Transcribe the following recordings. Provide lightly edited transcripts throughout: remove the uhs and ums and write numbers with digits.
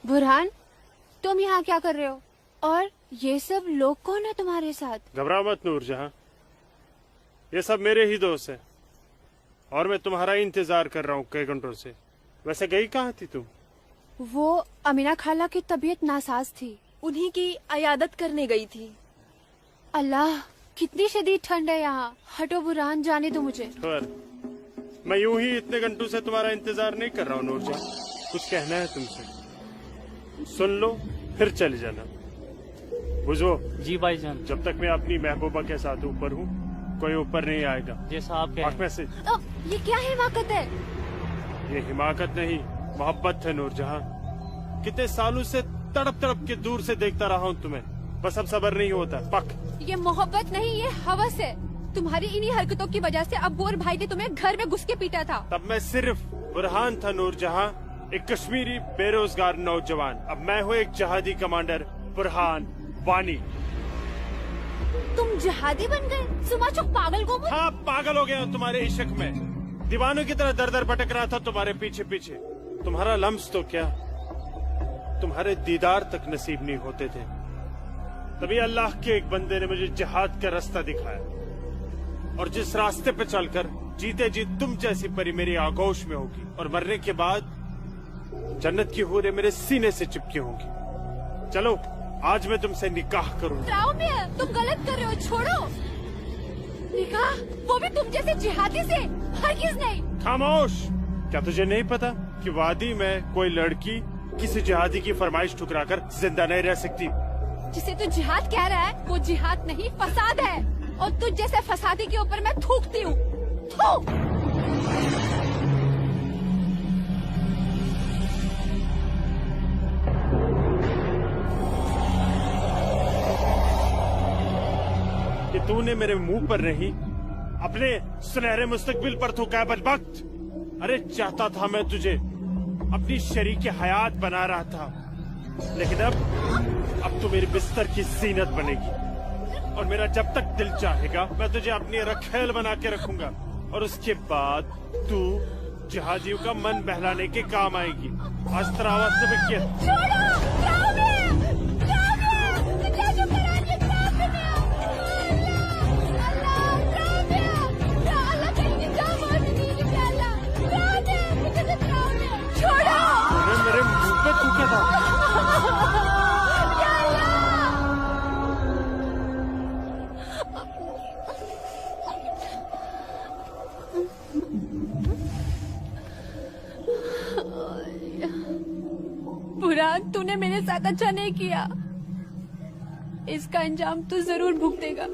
बुरहान, तुम यहाँ क्या कर रहे हो? और ये सब लोग कौन है तुम्हारे साथ? घबरा मत नूरजहां, ये सब मेरे ही दोस्त हैं और मैं तुम्हारा इंतजार कर रहा हूँ कई घंटों से। वैसे गई कहाँ थी तुम? वो अमीना खाला की तबीयत नासाज थी, उन्हीं की अयादत करने गई थी। अल्लाह, कितनी शदीद ठंड है यहाँ। हटो बुरहान, जाने दो मुझे। पर मैं यूं ही इतने घंटों से तुम्हारा इंतजार नहीं कर रहा हूँ नूरजहां, कुछ कहना है तुमसे, सुन लो फिर चले जाना। बुझो जी भाईजान। जब तक मैं अपनी महबूबा के साथ ऊपर हूँ कोई ऊपर नहीं आएगा। जैसा आप कहें। में से ये क्या हिमाकत है? ये हिमाकत नहीं, मोहब्बत है नूरजहां। कितने सालों से तड़प तड़प के दूर से देखता रहा हूँ तुम्हें, बस अब सब्र नहीं होता। पक ये मोहब्बत नहीं, ये हवस है। तुम्हारी इन्हीं हरकतों की वजह से अब्बू और भाई ने तुम्हें घर में घुस के पीटा था। तब मैं सिर्फ बुरहान था नूरजहां, एक कश्मीरी बेरोजगार नौजवान। अब मैं हूँ एक जहादी कमांडर, बुरहान वानी। तुम जहादी बन गए? सुमाचक पागल को? हाँ, पागल हो गया हूँ तुम्हारे इश्क में, दीवानों की तरह दर दर भटक रहा था तुम्हारे पीछे पीछे। तुम्हारा लम्स तो क्या, तुम्हारे दीदार तक नसीब नहीं होते थे। तभी अल्लाह के एक बंदे ने मुझे जिहाद का रास्ता दिखाया, और जिस रास्ते पे चलकर जीते जी तुम जैसी परी मेरी आगोश में होगी, और मरने के बाद जन्नत की हूरें मेरे सीने से चिपकी होंगी। चलो आज मैं तुमसे निकाह करूंगा। तुम गलत कर रहे हो, छोड़ो। निकाह? वो भी तुम जैसे जिहादी से? हरगिज़ नहीं। खामोश, क्या तुझे नहीं पता कि वादी में कोई लड़की किसी जिहादी की फरमाइश ठुकराकर जिंदा नहीं रह सकती? जिसे तू जिहाद कह रहा है वो जिहाद नहीं, फसाद है। और तुझ जैसे फसादी के ऊपर मैं थूकती हूँ। कि तूने मेरे मुंह पर नहीं, अपने सुनहरे मुस्तकबिल पर थूका है बदबख्त। अरे चाहता था मैं तुझे अपनी शरीक हयात बना रहा था, लेकिन अब तू मेरे बिस्तर की जीनत बनेगी, और मेरा जब तक दिल चाहेगा मैं तुझे अपनी रखेल बना के रखूंगा, और उसके बाद तू जहादियों का मन बहलाने के काम आएगी। आज तेरा आवाज से किया। मेरे मुंह पे थूका था। बुरहान, तूने मेरे साथ अच्छा नहीं किया, इसका अंजाम तू जरूर भुगतेगा।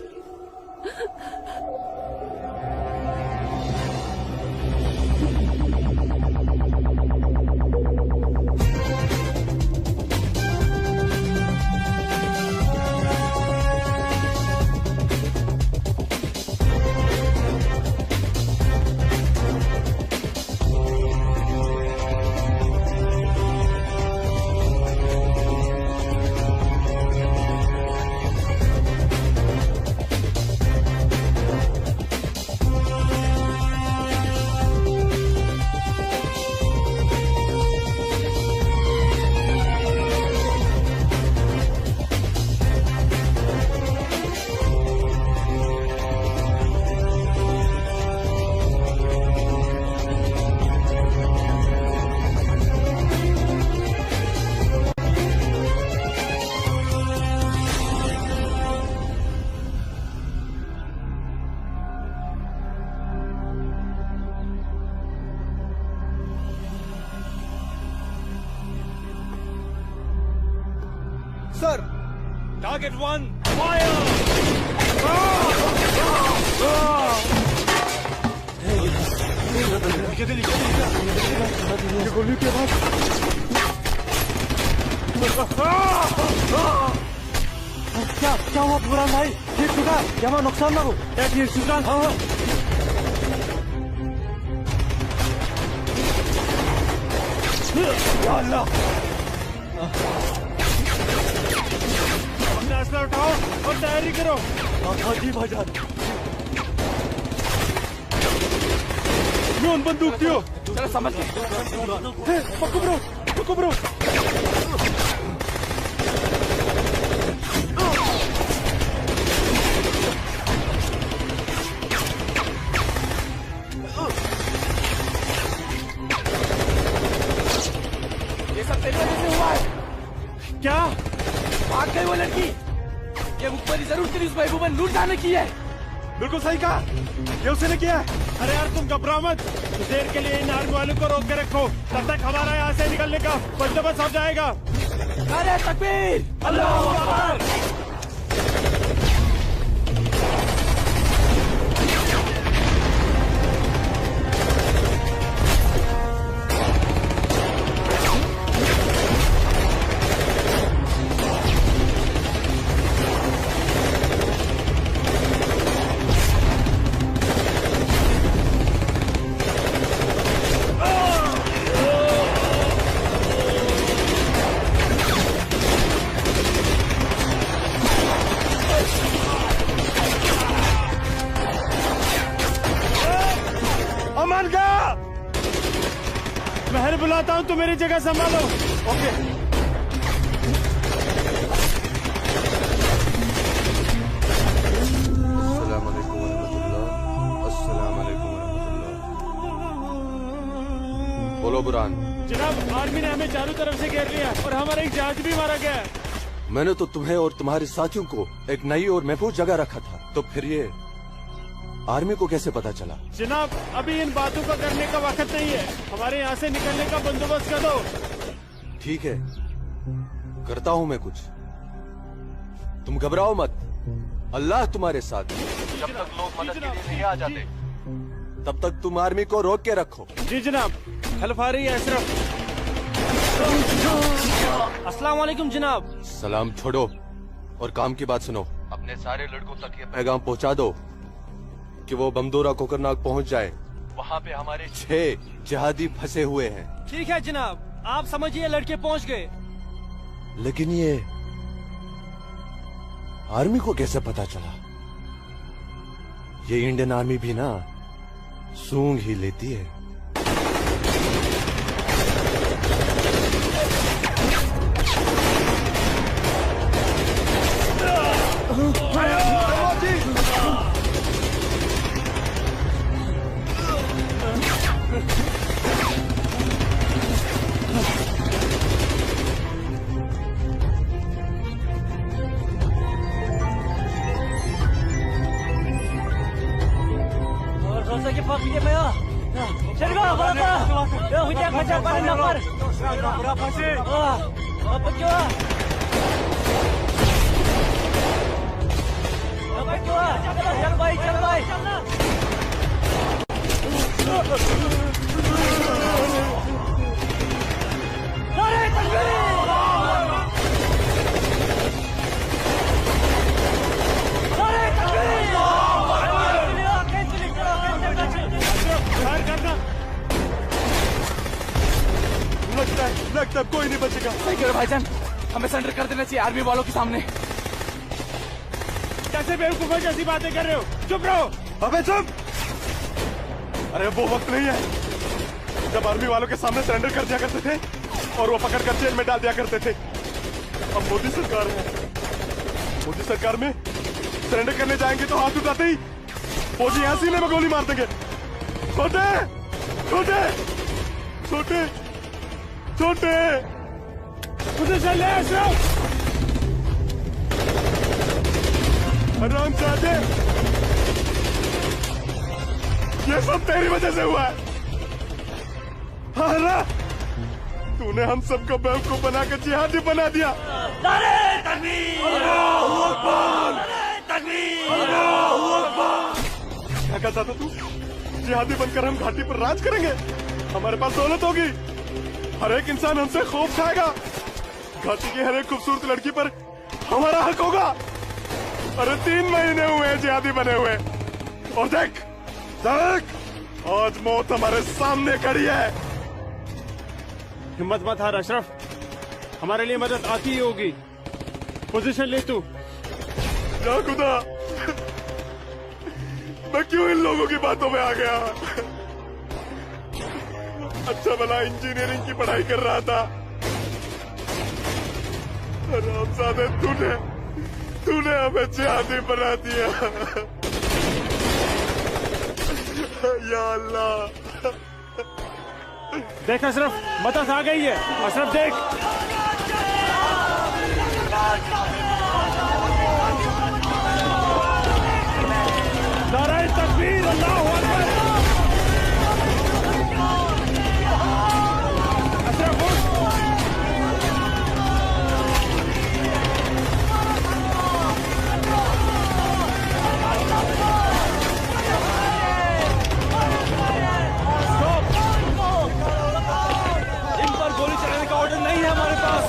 Sir! Target 1, fire! ये गोली के बाद क्या हुआ बुरहान भाई? ठीक चुका? क्या नुकसान ना हो? ठीक चुका? हाँ। या अल्लाह! असला उठाओ और तैयारी करो। हाँ जी भाईजान। बंदूक दियो। चलो समझ गए। पकड़ो। रुको ब्रो। ये सब तेरी वजह से हुआ है। क्या? भाग गई वो लड़की। ये मुखबरी जरूर तेरी उस महबूबा लूट जाने की है। बिल्कुल सही कहा, ये उसने किया है। अरे यार तुम घबराओ मत, कुछ देर के लिए इन आर्मी वालों को रोक के रखो, तब तक हमारा यहाँ से निकलने का बंदोबस्त हो जाएगा। अरे तकबीर, अल्लाहू अकबर। मैं बुलाता हूँ, तुम मेरी जगह संभालो। ओके। अस्सलाम वालेकुम वरहमतुल्लाह। अस्सलाम वालेकुम वरहमतुल्लाह। बोलो बुरहान। जनाब, आर्मी ने हमें चारों तरफ से घेर लिया और हमारा एक जहाज भी मारा गया है। मैंने तो तुम्हें और तुम्हारे साथियों को एक नई और महफूज जगह रखा था, तो फिर ये आर्मी को कैसे पता चला? जनाब, अभी इन बातों का करने का वक्त नहीं है, हमारे यहाँ से निकलने का बंदोबस्त कर दो। ठीक है, करता हूँ मैं कुछ। तुम घबराओ मत, अल्लाह तुम्हारे साथ है। जब तक लोग मदद के लिए नहीं आ जाते, तब तक तुम आर्मी को रोक के रखो। जी जनाब। हेल्प आ रही है अशरफ। अस्सलाम वालेकुम जनाब। सलाम छोड़ो और काम की बात सुनो। अपने सारे लड़कों तक ये पैगाम पहुँचा दो कि वो बमदोरा कोकरनाग पहुंच जाए। वहाँ पे हमारे 6 जिहादी फंसे हुए हैं। ठीक है जनाब, आप समझिए लड़के पहुंच गए। लेकिन ये आर्मी को कैसे पता चला? ये इंडियन आर्मी भी ना सूंघ ही लेती है। लगता है कोई नहीं बचेगा। सही करो भाईजान, हमें सरेंडर कर देना चाहिए आर्मी वालों के सामने। कैसे बेवकूफों जैसी बातें कर रहे हो? चुप रहो। अबे चुप! अरे वो वक्त नहीं है जब आर्मी वालों के सामने सरेंडर कर दिया करते थे और वो पकड़ कर जेल में डाल दिया करते थे। अब मोदी सरकार है, मोदी सरकार में सरेंडर करने जाएंगे तो हाथ उठाते ही फौजी यहाँ सीने में गोली मार देंगे। छोटे छोटे छोटे छोटे मुझे चले अशरफ। आराम चाहते, ये सब तेरी वजह से हुआ है। हाँ ना, तूने हम सबको बेवकूफ बना के जिहादी बना दिया। नारे तकबीर! अल्लाहू अकबर! नारे तकबीर! अल्लाहू अकबर! क्या कहता था तू? जिहादी बनकर हम घाटी पर राज करेंगे, हमारे पास दौलत होगी, हर एक इंसान हमसे खौफ खाएगा, घाटी की हर एक खूबसूरत लड़की पर हमारा हक होगा। अरे 3 महीने हुए हैं जिहादी बने हुए, और देख देख आज मौत हमारे सामने खड़ी है। हिम्मत मत हार अशरफ, हमारे लिए मदद आती ही होगी। पोजीशन ले तू। या खुदा, मैं क्यों इन लोगों की बातों में आ गया? अच्छा भला इंजीनियरिंग की पढ़ाई कर रहा था, हरामजादे, तूने हमें जिहादी बना दिया। या अल्लाह। देख अशरफ, मदद आ गई है। अशरफ देख। नाराए तकबीर, अल्लाहू अकबर। अशरफ उठ। नहीं है हमारे पास।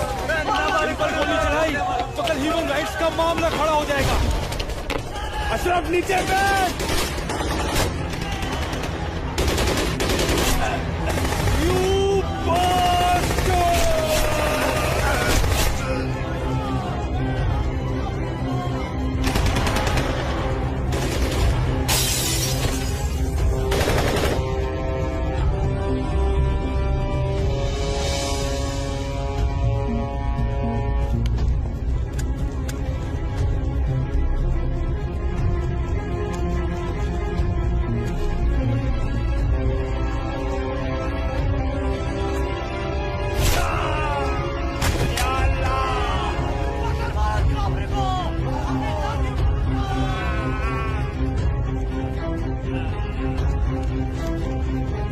हमारे पर गोली चढ़ाई तो कल ह्यूमन राइट्स का मामला खड़ा हो जाएगा। अशरफ नीचे बैठ।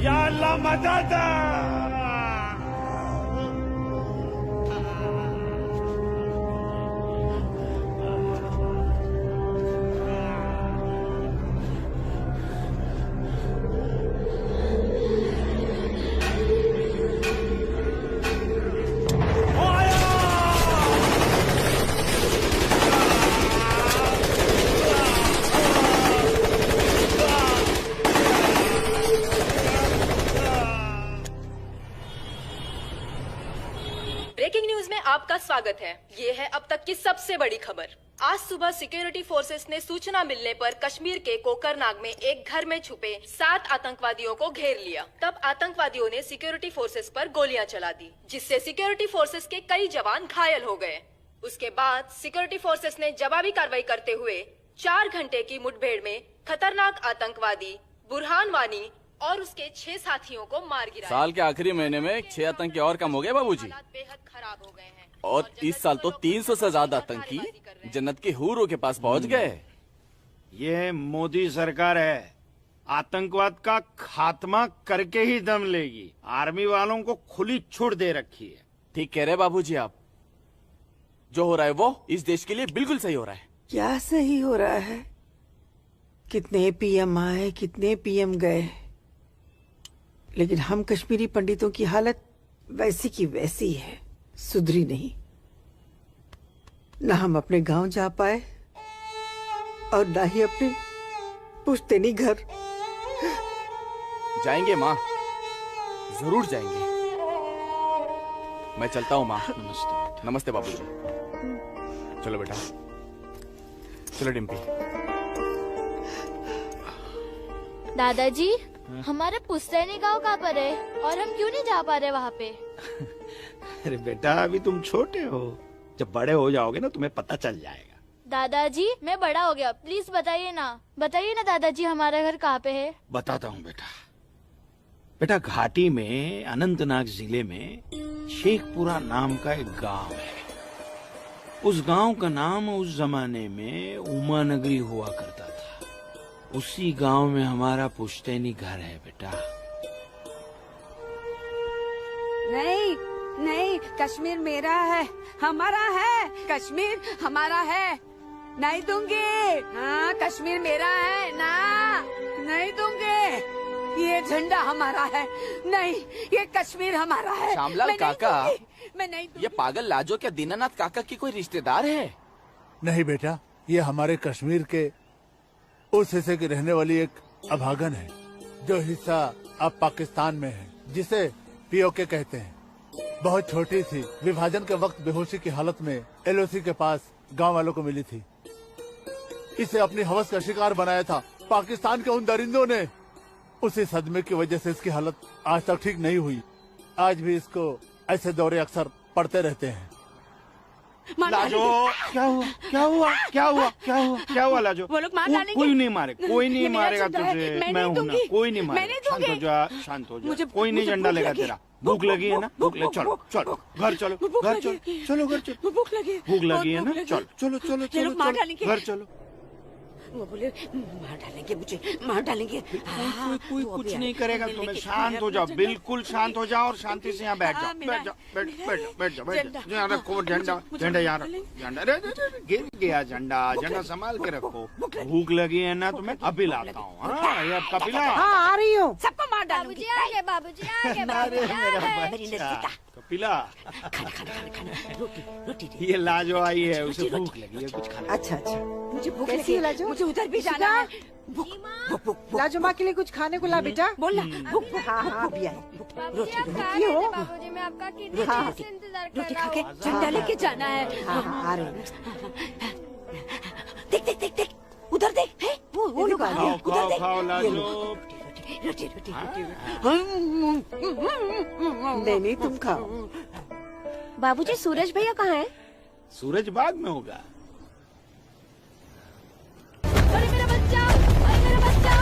या अल्लाह मदद। ब्रेकिंग न्यूज में आपका स्वागत है। ये है अब तक की सबसे बड़ी खबर। आज सुबह सिक्योरिटी फोर्सेस ने सूचना मिलने पर कश्मीर के कोकरनाग में एक घर में छुपे 7 आतंकवादियों को घेर लिया। तब आतंकवादियों ने सिक्योरिटी फोर्सेस पर गोलियां चला दी, जिससे सिक्योरिटी फोर्सेस के कई जवान घायल हो गए। उसके बाद सिक्योरिटी फोर्सेस ने जवाबी कार्रवाई करते हुए 4 घंटे की मुठभेड़ में खतरनाक आतंकवादी बुरहान वानी और उसके 6 साथियों को मार गिराया। साल के आखिरी महीने में 6 आतंकी और कम हो गए बाबूजी। बेहद खराब हो गए हैं और इस साल तो 300 से ज्यादा आतंकी जन्नत की हूरों के पास पहुंच गए। ये मोदी सरकार है, आतंकवाद का खात्मा करके ही दम लेगी। आर्मी वालों को खुली छूट दे रखी है। ठीक कह रहे बाबूजी आप। जो हो रहा है वो इस देश के लिए बिल्कुल सही हो रहा है। क्या सही हो रहा है? कितने पीएम आए, कितने पीएम गए, लेकिन हम कश्मीरी पंडितों की हालत वैसी की वैसी है, सुधरी नहीं। न हम अपने गांव जा पाए और न ही अपने पुश्तैनी घर। जाएंगे माँ, जरूर जाएंगे। मैं चलता हूँ माँ। नमस्ते। नमस्ते बाबूजी। चलो बेटा, चलो डिम्पी। दादाजी, हमारा पुश्तैनी गांव कहाँ पर है और हम क्यों नहीं जा पा रहे वहाँ पे? अरे बेटा, अभी तुम छोटे हो, जब बड़े हो जाओगे ना तुम्हें पता चल जाएगा। दादाजी, मैं बड़ा हो गया, प्लीज बताइए ना दादाजी, हमारा घर कहाँ पे है? बताता हूँ बेटा। बेटा, घाटी में अनंतनाग जिले में शेखपुरा नाम का एक गांव है। उस गांव का नाम उस जमाने में उमा नगरी हुआ करता था। उसी गांव में हमारा पुश्तैनी घर है बेटा। नहीं नहीं, कश्मीर मेरा है, हमारा है। कश्मीर हमारा है, नहीं दूंगी। हाँ, कश्मीर मेरा है ना, नहीं दूंगी। ये झंडा हमारा है, नहीं, ये कश्मीर हमारा है। श्यामलाल मैं नहीं काका, दूंगी, मैं नहीं दूंगी। ये पागल लाजो क्या दीनानाथ काका की कोई रिश्तेदार है? नहीं बेटा, ये हमारे कश्मीर के उस हिस्से की रहने वाली एक अभागन है, जो हिस्सा अब पाकिस्तान में है, जिसे पीओके कहते हैं। बहुत छोटी थी, विभाजन के वक्त बेहोशी की हालत में एलओसी के पास गांव वालों को मिली थी। इसे अपनी हवस का शिकार बनाया था पाकिस्तान के उन दरिंदों ने। उसी सदमे की वजह से इसकी हालत आज तक ठीक नहीं हुई। आज भी इसको ऐसे दौरे अक्सर पड़ते रहते हैं। मार लाजो, डालेंगे। क्या हुआ क्या हुआ क्या हुआ क्या हुआ क्या हुआ लाजो? वो लोग मार डालेंगे। कोई नहीं मारे, कोई नहीं ये मेरा मारेगा झंडा है, तुझे। मैं मैं नहीं हूं ना, दूंगी। कोई नहीं मैं मारेगा। नहीं शांत हो दूंगी। जा, शांत हो जा। मुझे- कोई नहीं मुझे झंडा भूख लेगा लगी। तेरा। भूख लगी है ना? भूख लगी, चलो चलो घर चलो, भूख घर लगी। चलो, चलो घर चलो। भूख लगी। भूख लगी है बहुत ना? भूख लगी। चलो चलो चलो ये लोग चलो मार चलो, डालेंगे। घर चलो। वो बोले मार डालेंगे मुझे, मार डालेंगे। कोई कुछ नहीं करेगा तुम्हें। शांत हो जाओ, बिल्कुल शांत हो जाओ और शांति से यहाँ बैठ जाओ, बैठ जाओ, बैठ जाओ, बैठ जाओ, बैठ जाओ। यहाँ रखो झंडा, झंडा यहाँ रखो, झंडा। अरे गिर गया झंडा, झंडा संभाल के रखो। भूख लगी है ना तुम्हें? अब पिलाता हूँ। हाँ, ये आपका पिला। हाँ, आ रही हूँ। सबको मार डालूंगी। बाबूजी आ गए, अरे मेरा बच्चा, कपिला, ये लाजो आई है, उसे भूख लगी है, कुछ खाना। अच्छा अच्छा, मुझे भूख कैसी लगी है लाजो? मुझे उधर भी जाना है। भूख भूख भूख लाजो माँ के लिए कुछ खाने को ला बेटा। बोल ना। भूख भूख हाँ हाँ अभी आए। रोटी रोटी हो? बाबूजी मैं आपका कितने हाँ, देर से इंतजार कर रोटी रहा खा के हूँ। झंडा लेके जाना है। हाँ हाँ आ रहे हैं। देख देख देख देख उधर देख है वो लोग आ खाओ गए। उधर खाओ देख। खाओ लाजो। रोटी रोटी रोटी। नहीं नहीं तुम खाओ। बाबूजी सूरज भैया कहाँ है? सूरज बाद में होगा। अरे मेरा बच्चा, अरे मेरा बच्चा,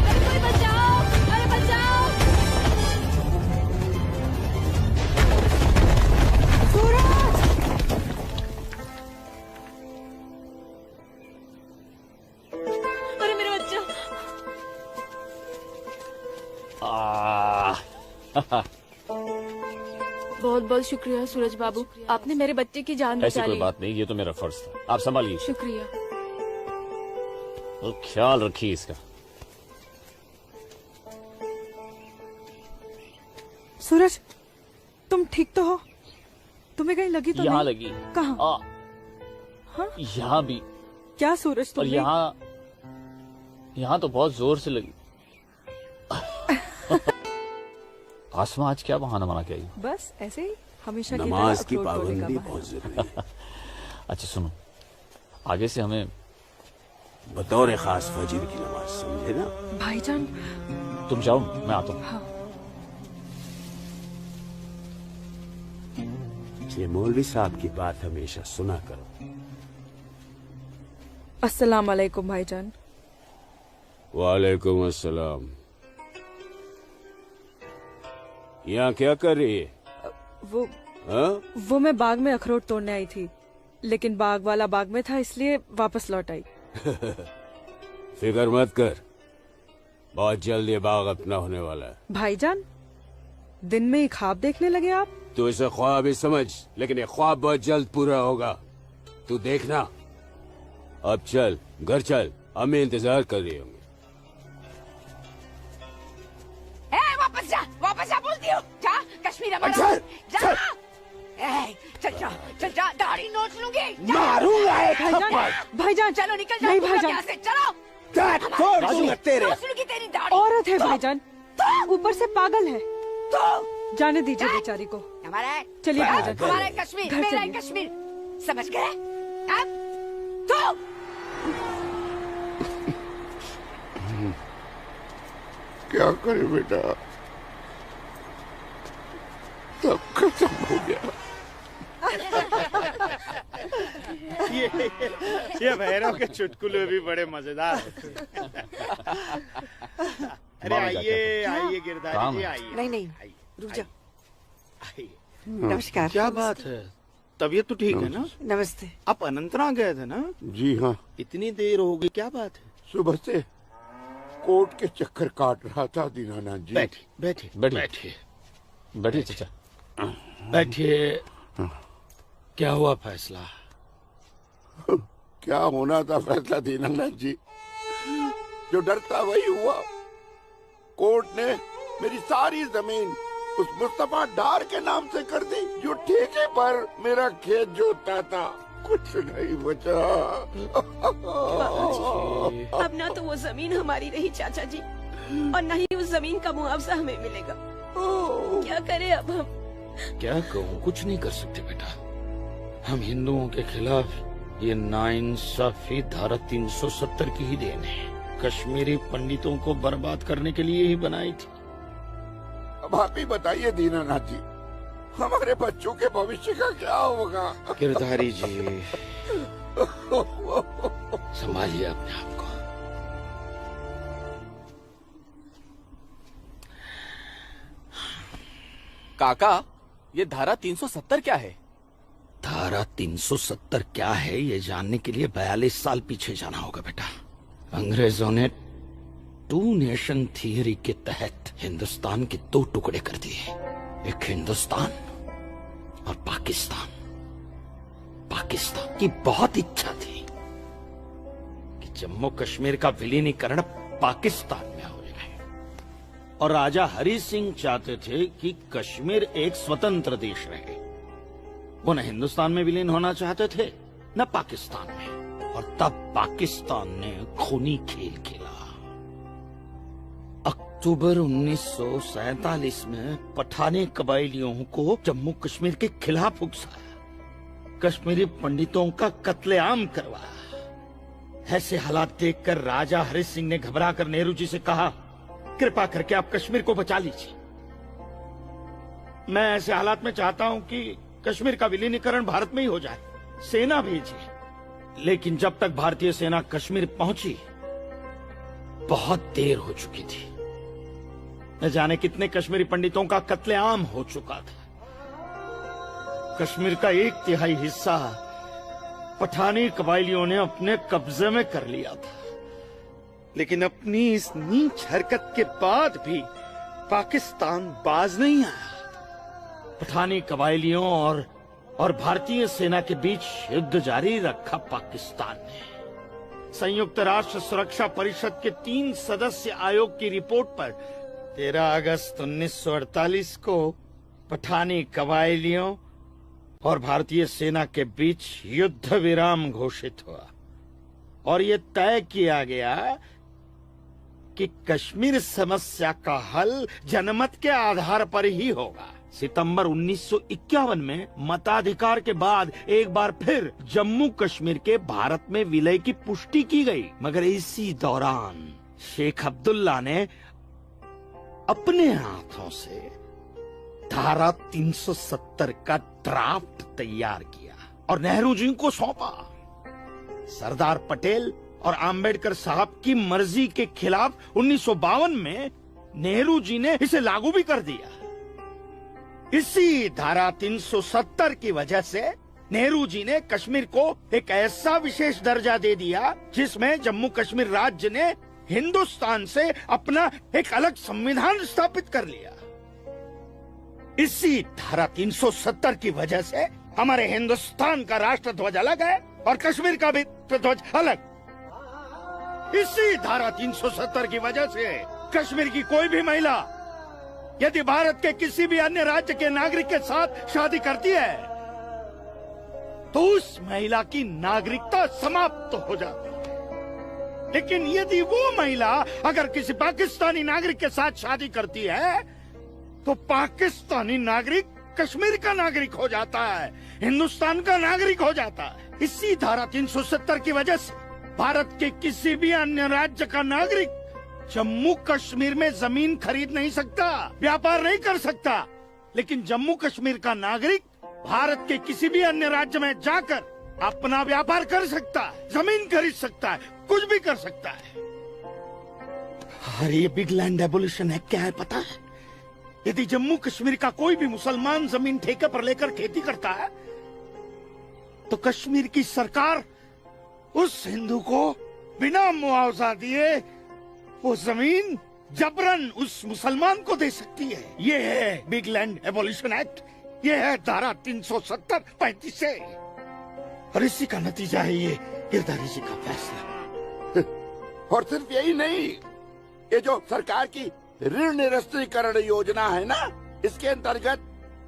अरे कोई बचाओ, अरे बचाओ। अरे मेरा बच्चा। बहुत बहुत शुक्रिया सूरज बाबू, आपने मेरे बच्चे की जान ऐसी बचा कोई ली। बात नहीं, ये तो मेरा फर्ज था। आप संभालिए शुक्रिया। और ख्याल रखिए इसका। सूरज, तुम ठीक तो हो? तुम्हें कहीं लगी तो यहाँ नहीं? लगी। कहाँ? हाँ? यहाँ भी। क्या सूरज और तुमने? यहाँ तो बहुत जोर से लगी। आसमां आज क्या बहाना बना के आई? बस ऐसे ही हमेशा नमाज की पाबंदी बहुत जरूरी है। अच्छा सुनो, आगे से हमें बतौर खास फजर की नमाज, समझे ना? भाईजान, तुम जाओ, मैं आता हूँ। हाँ। ये मौलवी साहब की बात हमेशा सुना करो। अस्सलाम वालेकुम भाईजान। वालेकुम अस्सलाम। यहाँ क्या कर रही है? वो मैं बाग में अखरोट तोड़ने आई थी, लेकिन बाग वाला बाग में था इसलिए वापस लौट आई। फिक्र मत कर, बहुत जल्द ये बाग अपना होने वाला है। भाईजान, दिन में ही ख्वाब देखने लगे आप? तू इसे ख्वाब ही समझ, लेकिन ये ख्वाब बहुत जल्द पूरा होगा, तू देखना। अब चल, घर चल, हमें इंतजार कर रही होंगे। वापस जा बोलती हूँ। जा कश्मीर जा चल जा, दाढ़ी नोच लूंगी। मारूंगा एक भाईजान, भाईजान, चलो निकल जाओ। नहीं तुम लोग भाईजान, यहाँ से चलो। तोड़ दूंगा तेरे। नोच लूंगी तेरी दाढ़ी। औरत है भाईजान, ऊपर से पागल है। जाने दीजिए बेचारी को। हमारा चलिए भाईजान, हमारा है कश्मीर, घर मेरा है चलिए। कश्मीर, समझ गए? अब तो क्या करे बेटा, सब खत्म हो गया। ये भैरव के चुटकुले भी बड़े मजेदार हैं। अरे आइए आइए गिरधारी जी, आइए। नहीं नहीं रुक जाओ। आइए। नमस्कार। क्या बात है, तबीयत तो ठीक है ना? नमस्ते। आप अनंतनाग गए थे ना? जी हाँ, इतनी देर हो गई, क्या बात है? सुबह से कोर्ट के चक्कर काट रहा था दीनानाथ जी। बैठिए बैठिए बैठिए बैठिए चाचा, बैठिए। क्या हुआ फैसला? क्या होना था फैसला दीनानाथ जी, जो डर था वही हुआ। कोर्ट ने मेरी सारी जमीन उस मुस्तफा डार के नाम से कर दी, जो ठेके पर मेरा खेत जोतता था। कुछ नहीं बचा। अब ना तो वो जमीन हमारी रही चाचा जी, और न ही उस जमीन का मुआवजा हमें मिलेगा। क्या करें अब हम? क्या कहूँ, कुछ नहीं कर सकते बेटा। हम हिंदुओं के खिलाफ ये नाइंसाफी धारा 370 की ही देन है। कश्मीरी पंडितों को बर्बाद करने के लिए ही बनाई थी। अब आप ही बताइए दीनानाथ जी, हमारे बच्चों के भविष्य का क्या होगा? गिरधारी जी, संभालिए अपने आप को। काका, ये धारा 370 क्या है? धारा 370 क्या है ये जानने के लिए 42 साल पीछे जाना होगा बेटा। अंग्रेजों ने टू नेशन थियरी के तहत हिंदुस्तान के 2 टुकड़े कर दिए, एक हिंदुस्तान और पाकिस्तान। पाकिस्तान की बहुत इच्छा थी कि जम्मू कश्मीर का विलीनीकरण पाकिस्तान में हो जाए, और राजा हरि सिंह चाहते थे कि कश्मीर एक स्वतंत्र देश रहे। वो न हिंदुस्तान में विलीन होना चाहते थे न पाकिस्तान में, और तब पाकिस्तान ने खूनी खेल खेला। अक्टूबर 1947 में पठानी कबायलियों को जम्मू कश्मीर के खिलाफ उकसाया, कश्मीरी पंडितों का कत्लेआम करवाया। ऐसे हालात देखकर राजा हरि सिंह ने घबराकर नेहरू जी से कहा, कृपा करके आप कश्मीर को बचा लीजिए। मैं ऐसे हालात में चाहता हूं कि कश्मीर का विलीनीकरण भारत में ही हो जाए, सेना भेजिए। लेकिन जब तक भारतीय सेना कश्मीर पहुंची बहुत देर हो चुकी थी। न जाने कितने कश्मीरी पंडितों का कत्लेआम हो चुका था। कश्मीर का 1/3 हिस्सा पठानी कबायलियों ने अपने कब्जे में कर लिया था। लेकिन अपनी इस नीच हरकत के बाद भी पाकिस्तान बाज नहीं आया। पठानी कबायलियों और भारतीय सेना के बीच युद्ध जारी रखा पाकिस्तान ने। संयुक्त राष्ट्र सुरक्षा परिषद के 3 सदस्य आयोग की रिपोर्ट पर 13 अगस्त 1948 को पठानी कबायलियों और भारतीय सेना के बीच युद्ध विराम घोषित हुआ, और ये तय किया गया कि कश्मीर समस्या का हल जनमत के आधार पर ही होगा। सितंबर 1951 में मताधिकार के बाद एक बार फिर जम्मू कश्मीर के भारत में विलय की पुष्टि की गई, मगर इसी दौरान शेख अब्दुल्ला ने अपने हाथों से धारा 370 का ड्राफ्ट तैयार किया और नेहरू जी को सौंपा। सरदार पटेल और आम्बेडकर साहब की मर्जी के खिलाफ 1952 में नेहरू जी ने इसे लागू भी कर दिया। इसी धारा 370 की वजह से नेहरू जी ने कश्मीर को एक ऐसा विशेष दर्जा दे दिया जिसमें जम्मू कश्मीर राज्य ने हिंदुस्तान से अपना एक अलग संविधान स्थापित कर लिया। इसी धारा 370 की वजह से हमारे हिंदुस्तान का राष्ट्र ध्वज अलग है और कश्मीर का भी ध्वज अलग। इसी धारा 370 की वजह से कश्मीर की कोई भी महिला यदि भारत के किसी भी अन्य राज्य के नागरिक के साथ शादी करती है तो उस महिला की नागरिकता समाप्त हो जाती है। लेकिन यदि वो महिला अगर किसी पाकिस्तानी नागरिक के साथ शादी करती है तो पाकिस्तानी नागरिक कश्मीर का नागरिक हो जाता है, हिंदुस्तान का नागरिक हो जाता है। इसी धारा 370 की वजह से भारत के किसी भी अन्य राज्य का नागरिक जम्मू कश्मीर में जमीन खरीद नहीं सकता, व्यापार नहीं कर सकता। लेकिन जम्मू कश्मीर का नागरिक भारत के किसी भी अन्य राज्य में जाकर अपना व्यापार कर सकता है, जमीन खरीद सकता है, कुछ भी कर सकता है। अरे ये बिग लैंड एबोलिशन है, क्या है पता है? यदि जम्मू कश्मीर का कोई भी मुसलमान जमीन ठेके पर लेकर खेती करता है तो कश्मीर की सरकार उस हिंदू को बिना मुआवजा दिए वो जमीन जबरन उस मुसलमान को दे सकती है। ये है बिग लैंड एबोलिशन एक्ट, ये है धारा 370-35 से, और इसी का नतीजा है ये गिरधारी जी का फैसला। और सिर्फ यही नहीं, ये जो सरकार की ऋण निरस्तीकरण योजना है ना, इसके अंतर्गत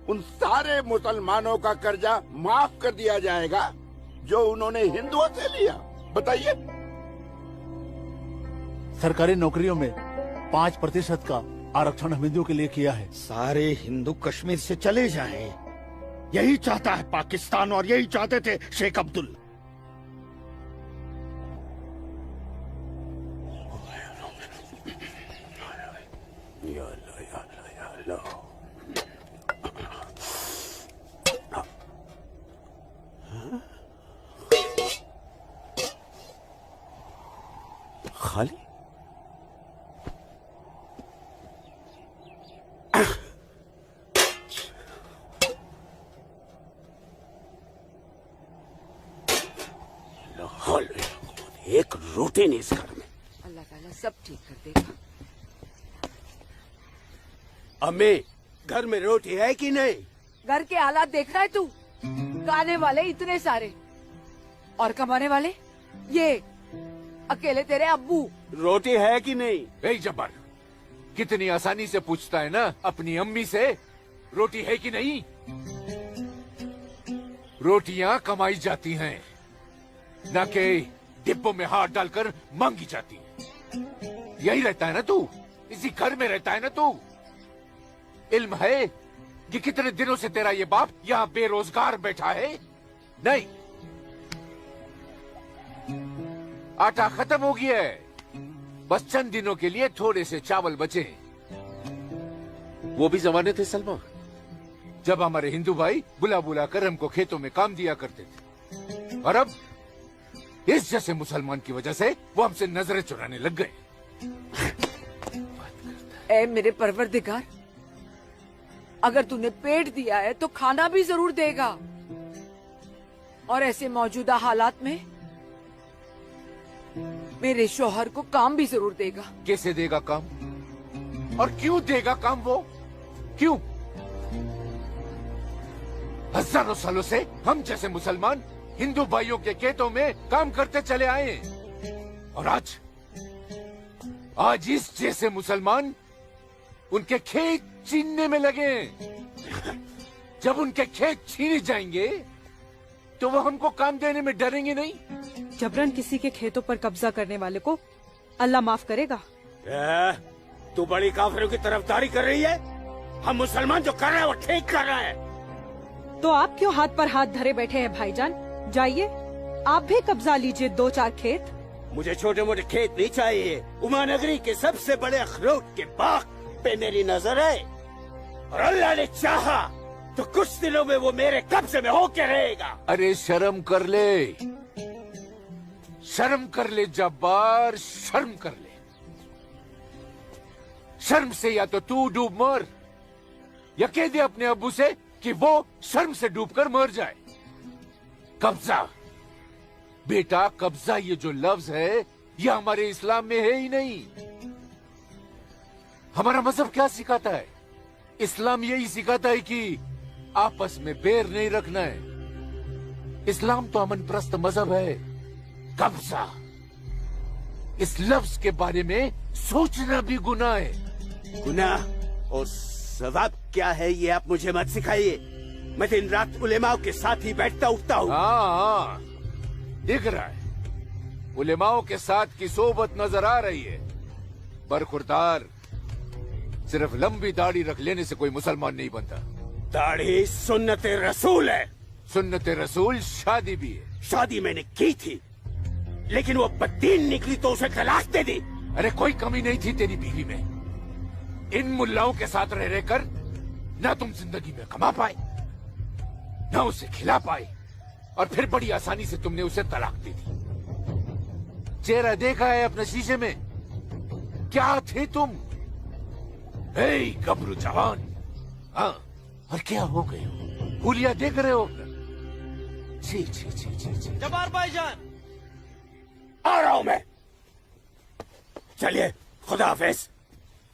उन सारे मुसलमानों का कर्जा माफ कर दिया जाएगा जो उन्होंने हिंदुओं से लिया। बताइए। सरकारी नौकरियों में 5% का आरक्षण हम हिंदुओं के लिए किया है। सारे हिंदू कश्मीर से चले जाएं, यही चाहता है पाकिस्तान और यही चाहते थे शेख अब्दुल्ला। खाली? एक रोटी नहीं इस घर में। अल्लाह ताला सब ठीक कर देगा। अम्मी, घर में रोटी है कि नहीं? घर के हालात देख रहा है तू? गाने वाले इतने सारे और कमाने वाले ये अकेले तेरे अब्बू। रोटी है कि नहीं? ए जब्बार, कितनी आसानी से पूछता है ना अपनी अम्मी से रोटी है कि नहीं। रोटियां कमाई जाती हैं, न कि डिब्बों में हाथ डालकर मांगी जाती है। यही रहता है ना तू, इसी घर में रहता है ना तू। इल्म है कि कितने दिनों से तेरा ये बाप यहाँ बेरोजगार बैठा है? नहीं, आटा खत्म हो गया है, बस चंद दिनों के लिए थोड़े से चावल बचे। वो भी जमाने थे सलमा, जब हमारे हिंदू भाई बुला बुला कर हमको खेतों में काम दिया करते थे, और अब इस जैसे मुसलमान की वजह से वो हमसे नजरें चुराने लग गए। ए मेरे परवरदिगार, अगर तूने पेट दिया है तो खाना भी जरूर देगा, और ऐसे मौजूदा हालात में मेरे शौहर को काम भी जरूर देगा। कैसे देगा काम, और क्यों देगा काम? वो क्यों? हजारों सालों से हम जैसे मुसलमान हिंदू भाइयों के खेतों में काम करते चले आए हैं, और आज इस जैसे मुसलमान उनके खेत छीनने में लगे हैं। जब उनके खेत छीने जाएंगे तो वो हमको काम देने में डरेंगे नहीं। जबरन किसी के खेतों पर कब्जा करने वाले को अल्लाह माफ करेगा। तू बड़ी काफिरों की तरफदारी कर रही है? हम मुसलमान जो कर रहे हैं वो ठीक कर रहे हैं। तो आप क्यों हाथ पर हाथ धरे बैठे हैं भाईजान? जाइए आप भी कब्जा लीजिए 2-4 खेत। मुझे छोटे मोटे खेत नहीं चाहिए, उमानगरी के सबसे बड़े अखरोट के बाग पे मेरी नजर है, और अल्लाह ने चाहा तो कुछ दिनों में वो मेरे कब्जे में होके रहेगा। अरे शर्म कर ले, शर्म कर ले जब्बार, शर्म कर ले। शर्म से या तो तू डूब मर, या कह दे अपने अब्बू से कि वो शर्म से डूबकर मर जाए। कब्जा बेटा, कब्जा ये जो लफ्ज है ये हमारे इस्लाम में है ही नहीं। हमारा मजहब क्या सिखाता है? इस्लाम यही सिखाता है कि आपस में बैर नहीं रखना है। इस्लाम तो अमन प्रस्त मजहब है। कब्जा, इस लफ्ज के बारे में सोचना भी गुनाह है। गुनाह और सवाब क्या है ये आप मुझे मत सिखाइए। मैं दिन रात उलेमाओं के साथ ही बैठता उठता हूँ। हाँ, दिख रहा है उलेमाओं के साथ की सोबत नजर आ रही है। बरखुरदार, सिर्फ लंबी दाढ़ी रख लेने से कोई मुसलमान नहीं बनता। दाढ़ी सुन्नते रसूल है। सुन्नते रसूल शादी भी है। शादी मैंने की थी, लेकिन वो बददीन निकली तो उसे तलाक दे दी। अरे कोई कमी नहीं थी तेरी बीवी में। इन मुल्लाओं के साथ रह रहकर ना तुम जिंदगी में कमा पाए, ना उसे खिला पाए, और फिर बड़ी आसानी से तुमने उसे तलाक दे दी। चेहरा देखा है अपने शीशे में? क्या थे तुम? गबरू जवान। हाँ, और क्या हो गए हो? हुलिया देख रहे हो? छी छी छी छी छी। जब्बार भाईजान, आ रहा हूं मैं। चलिए, खुदा हाफिज,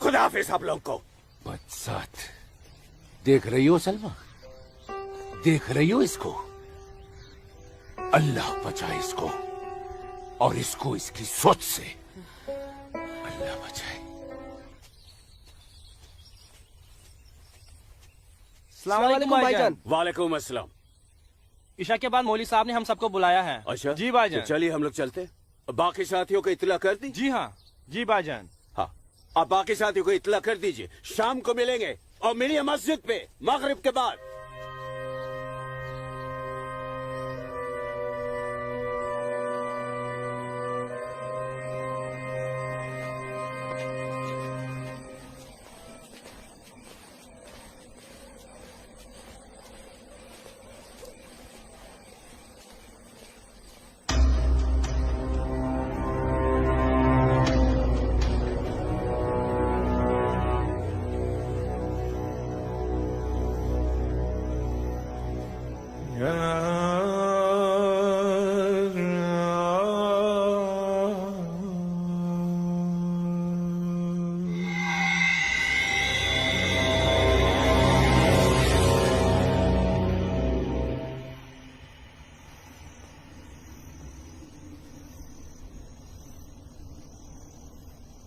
खुदा हाफिज आप लोग को। बदसात, देख रही हो सलमा? देख रही हो इसको? अल्लाह बचाए इसको, और इसको इसकी सोच से। अल्लाह बचाए। अस्सलाम वालेकुम भाईजान। वालेकुम अस्सलाम। ईशा के बाद मौली साहब ने हम सबको बुलाया है। अच्छा जी भाईजान। तो चलिए हम लोग चलते। बाकी साथियों को इत्तला कर दी? जी हाँ, जी भाईजान। हाँ, आप बाकी साथियों को इत्तला कर दीजिए। शाम को मिलेंगे और मिलिए मस्जिद पे मगरिब के बाद।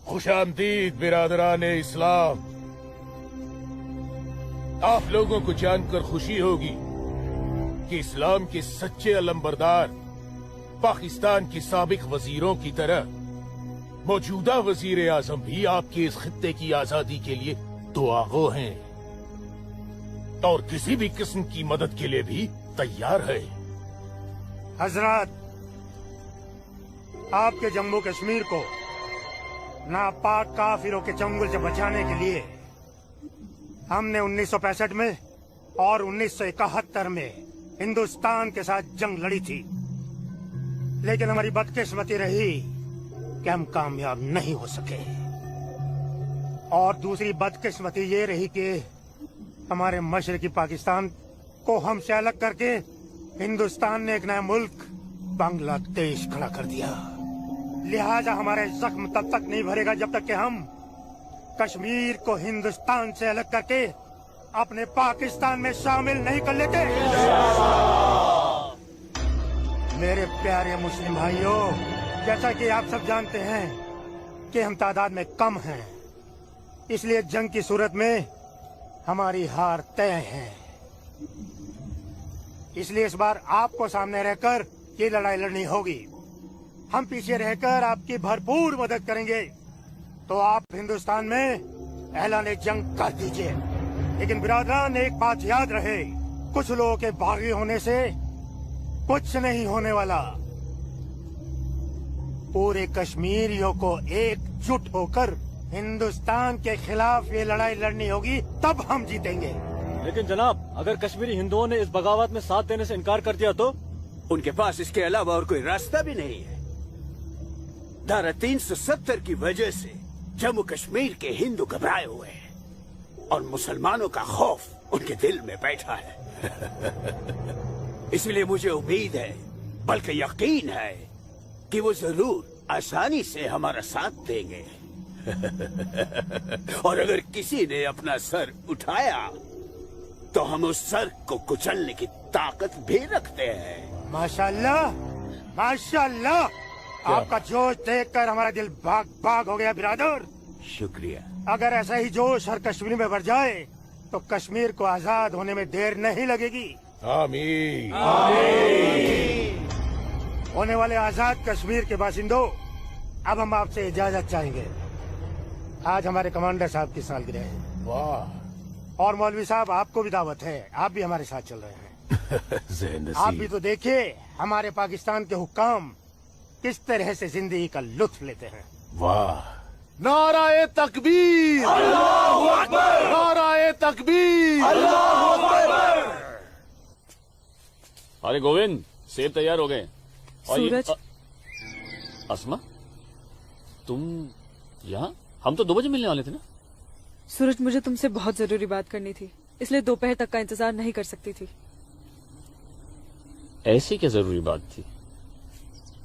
खुशामदीद बिरादरान इस्लाम। आप लोगों को जानकर खुशी होगी कि इस्लाम के सच्चे अलंबरदार पाकिस्तान के साबिक वजीरों की तरह मौजूदा वजीर आजम भी आपके इस खित्ते की आजादी के लिए दुआगो हैं और किसी भी किस्म की मदद के लिए भी तैयार है। हजरत, आपके जम्मू कश्मीर को नापाक काफिरों के चंगुल से बचाने के लिए हमने 1965 में और 1971 में हिंदुस्तान के साथ जंग लड़ी थी, लेकिन हमारी बदकिस्मती रही कि हम कामयाब नहीं हो सके। और दूसरी बदकिस्मती ये रही कि हमारे मशरकी पाकिस्तान को हमसे अलग करके हिंदुस्तान ने एक नया मुल्क बांग्लादेश खड़ा कर दिया। लिहाजा हमारे जख्म तब तक नहीं भरेगा जब तक कि हम कश्मीर को हिंदुस्तान से अलग करके अपने पाकिस्तान में शामिल नहीं कर लेते। मेरे प्यारे मुस्लिम भाइयों, जैसा कि आप सब जानते हैं कि हम तादाद में कम हैं, इसलिए जंग की सूरत में हमारी हार तय है। इसलिए इस बार आपको सामने रहकर ये लड़ाई लड़नी होगी। हम पीछे रहकर आपकी भरपूर मदद करेंगे, तो आप हिंदुस्तान में ऐलान जंग कर दीजिए। लेकिन बिरादरान, एक बात याद रहे, कुछ लोगों के बागी होने से कुछ नहीं होने वाला। पूरे कश्मीरियों को एकजुट होकर हिंदुस्तान के खिलाफ ये लड़ाई लड़नी होगी, तब हम जीतेंगे। लेकिन जनाब, अगर कश्मीरी हिंदुओं ने इस बगावत में साथ देने से इनकार कर दिया तो? उनके पास इसके अलावा और कोई रास्ता भी नहीं है। धारा 370 की वजह से जम्मू कश्मीर के हिंदू घबराए हुए हैं और मुसलमानों का खौफ उनके दिल में बैठा है। इसलिए मुझे उम्मीद है, बल्कि यकीन है, कि वो जरूर आसानी से हमारा साथ देंगे। और अगर किसी ने अपना सर उठाया तो हम उस सर को कुचलने की ताकत भी रखते हैं। माशाल्लाह, माशाल्लाह, आपका जोश देखकर हमारा दिल भाग भाग हो गया बिरादर। शुक्रिया। अगर ऐसा ही जोश हर कश्मीर में बढ़ जाए तो कश्मीर को आजाद होने में देर नहीं लगेगी। आमीन। होने वाले आजाद कश्मीर के बासिंदों, अब हम आपसे इजाजत चाहेंगे। आज हमारे कमांडर साहब की सालगिरह है। वाह। और मौलवी साहब, आपको भी दावत है, आप भी हमारे साथ चल रहे हैं। आप भी तो देखिए हमारे पाकिस्तान के हुक्काम किस तरह से जिंदगी का लुत्फ लेते हैं। वाह। नाराए तकबीर, अल्लाहू अकबर, नाराए तकबीर, अल्लाहू अकबर। अरे गोविंद, सेब तैयार हो गए। और सूरज। अस्मा, तुम यहाँ? हम तो 2 बजे मिलने वाले थे ना। सूरज, मुझे तुमसे बहुत जरूरी बात करनी थी, इसलिए दोपहर तक का इंतजार नहीं कर सकती थी। ऐसी क्या जरूरी बात थी?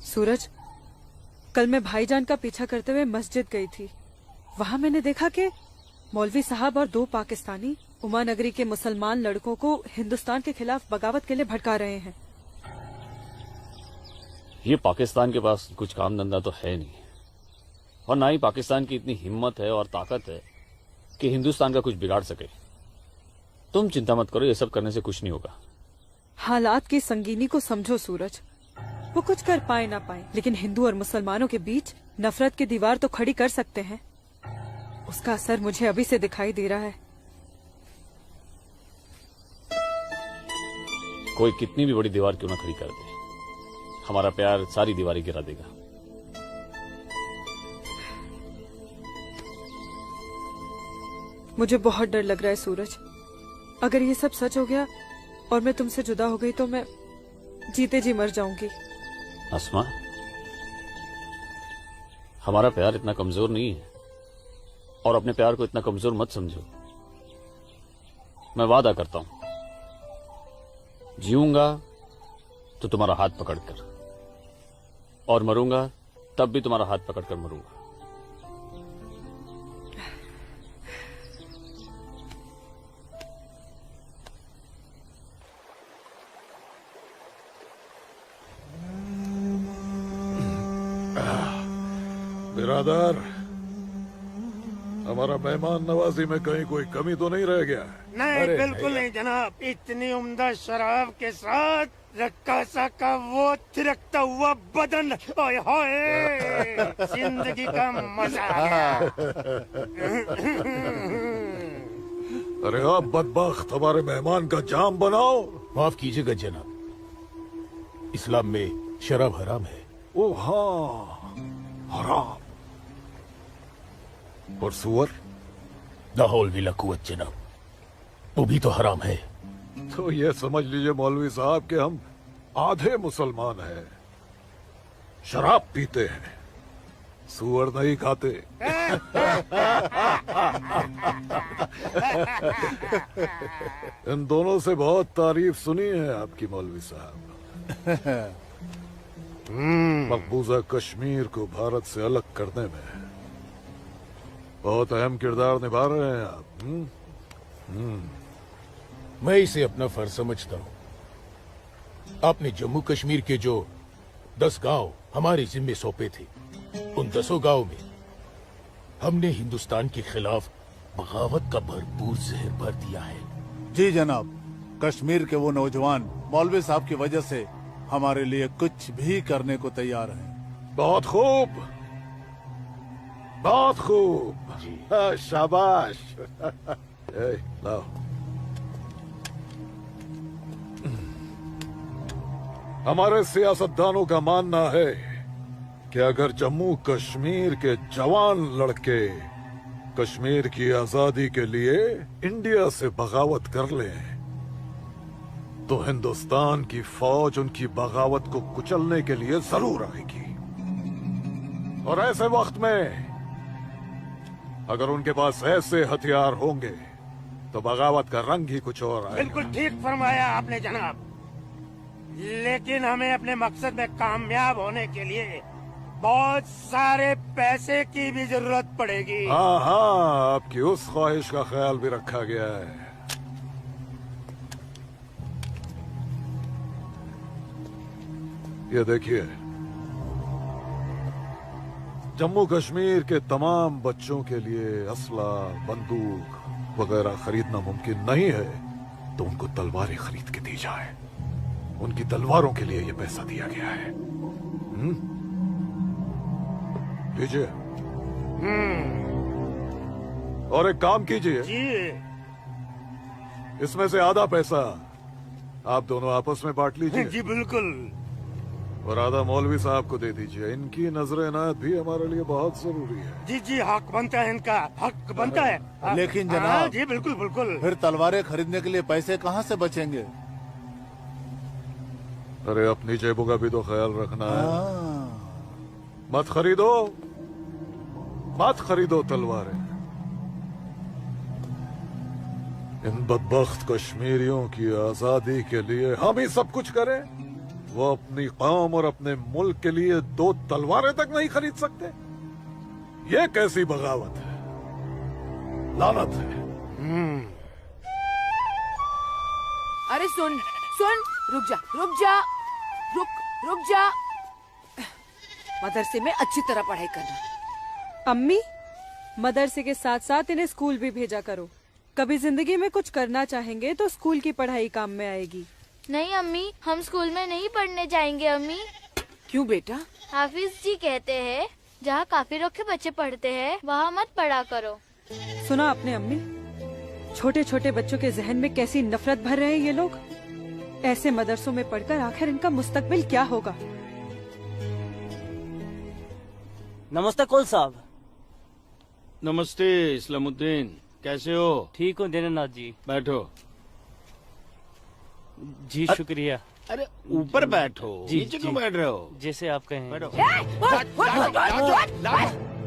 सूरज, कल मैं भाईजान का पीछा करते हुए मस्जिद गई थी। वहाँ मैंने देखा कि मौलवी साहब और 2 पाकिस्तानी उमा नगरी के मुसलमान लड़कों को हिंदुस्तान के खिलाफ बगावत के लिए भड़का रहे हैं। ये पाकिस्तान के पास कुछ काम धंधा तो है नहीं, और ना ही पाकिस्तान की इतनी हिम्मत है और ताकत है कि हिंदुस्तान का कुछ बिगाड़ सके। तुम चिंता मत करो, ये सब करने से कुछ नहीं होगा। हालात की संगीनी को समझो सूरज। वो कुछ कर पाए ना पाए, लेकिन हिंदू और मुसलमानों के बीच नफरत की दीवार तो खड़ी कर सकते हैं। उसका असर मुझे अभी से दिखाई दे रहा है। कोई कितनी भी बड़ी दीवार क्यों ना खड़ी कर दे, हमारा प्यार सारी दीवारें गिरा देगा। मुझे बहुत डर लग रहा है सूरज। अगर ये सब सच हो गया और मैं तुमसे जुदा हो गई तो मैं जीते जी मर जाऊंगी। अस्मा, हमारा प्यार इतना कमजोर नहीं है, और अपने प्यार को इतना कमजोर मत समझो। मैं वादा करता हूं, जीऊंगा तो तुम्हारा हाथ पकड़कर, और मरूंगा तब भी तुम्हारा हाथ पकड़कर मरूंगा। बिरादर, हमारा मेहमान नवाजी में कहीं कोई कमी तो नहीं रह गया? नहीं, अरे बिल्कुल नहीं जनाब। इतनी उम्दा शराब के साथ रक्कासा का वो थिरकता हुआ बदन, ओए होए, जिंदगी का मजा आ गया। अरे आप बदबख्त हमारे मेहमान का जाम बनाओ। माफ कीजिएगा जनाब, इस्लाम में शराब हराम है। ओ हाँ, हराम। और सुअर? लाहौल विला कुवत जनाब, वो भी तो हराम है। तो ये समझ लीजिए मौलवी साहब कि हम आधे मुसलमान हैं, शराब पीते हैं, सुअर नहीं खाते। इन दोनों से बहुत तारीफ सुनी है आपकी मौलवी साहब। मकबूजा कश्मीर को भारत से अलग करने में बहुत अहम किरदार निभा रहे हैं आप। मैं इसे अपना फर्ज समझता हूँ। आपने जम्मू कश्मीर के जो 10 गांव हमारे जिम्मे सौंपे थे, उन 10 गांव में हमने हिंदुस्तान के खिलाफ बगावत का भरपूर जहर भर दिया है। जी जनाब, कश्मीर के वो नौजवान मौलवी साहब की वजह से हमारे लिए कुछ भी करने को तैयार हैं। बहुत खूब, बहुत खूब। शाबाश। लाओ। हमारे सियासतदानों का मानना है कि अगर जम्मू कश्मीर के जवान लड़के कश्मीर की आजादी के लिए इंडिया से बगावत कर लें तो हिंदुस्तान की फौज उनकी बगावत को कुचलने के लिए जरूर आएगी। और ऐसे वक्त में अगर उनके पास ऐसे हथियार होंगे तो बगावत का रंग ही कुछ और आएगा। बिल्कुल ठीक फरमाया आपने जनाब, लेकिन हमें अपने मकसद में कामयाब होने के लिए बहुत सारे पैसे की भी जरूरत पड़ेगी। हाँ हाँ, आपकी उस ख्वाहिश का ख्याल भी रखा गया है। ये देखिए, जम्मू कश्मीर के तमाम बच्चों के लिए असला, बंदूक वगैरह खरीदना मुमकिन नहीं है, तो उनको तलवारें खरीद के दी जाए। उनकी तलवारों के लिए ये पैसा दिया गया है। लीजिए। और एक काम कीजिए, इसमें से आधा पैसा आप दोनों आपस में बांट लीजिए। जी बिल्कुल। और आधा मौलवी साहब को दे दीजिए। इनकी नजर इनायत भी हमारे लिए बहुत जरूरी है। जी जी, हक बनता है, इनका हक बनता है। लेकिन जनाब, जी बिल्कुल बिल्कुल। फिर तलवारें खरीदने के लिए पैसे कहाँ से बचेंगे? अरे अपनी जेबों का भी तो ख्याल रखना है। मत खरीदो, मत खरीदो तलवारें। इन बदबख्त कश्मीरियों की आजादी के लिए हम ही सब कुछ करें, वो अपनी कौम और अपने मुल्क के लिए 2 तलवारें तक नहीं खरीद सकते। ये कैसी बगावत है, लानत है। अरे सुन सुन, रुक जा रुक जा, रुक जा। मदरसे में अच्छी तरह पढ़ाई करना। अम्मी, मदरसे के साथ साथ इन्हें स्कूल भी भेजा करो। कभी जिंदगी में कुछ करना चाहेंगे तो स्कूल की पढ़ाई काम में आएगी। नहीं अम्मी, हम स्कूल में नहीं पढ़ने जाएंगे अम्मी। क्यों बेटा? हाफिज जी कहते हैं जहाँ काफिरों के बच्चे पढ़ते हैं वहाँ मत पढ़ा करो। सुना आपने अम्मी? छोटे छोटे बच्चों के जहन में कैसी नफरत भर रहे हैं ये लोग। ऐसे मदरसों में पढ़कर आखिर इनका मुस्तकबिल क्या होगा? नमस्ते कुल साहब। नमस्ते इस्लामुद्दीन, कैसे हो? ठीक हूँ दीनानाथ जी। बैठो। जी शुक्रिया। अरे ऊपर बैठो, जी, नीचे जी। क्यों बैठ रहे हो? जैसे आप कहें। बैठो।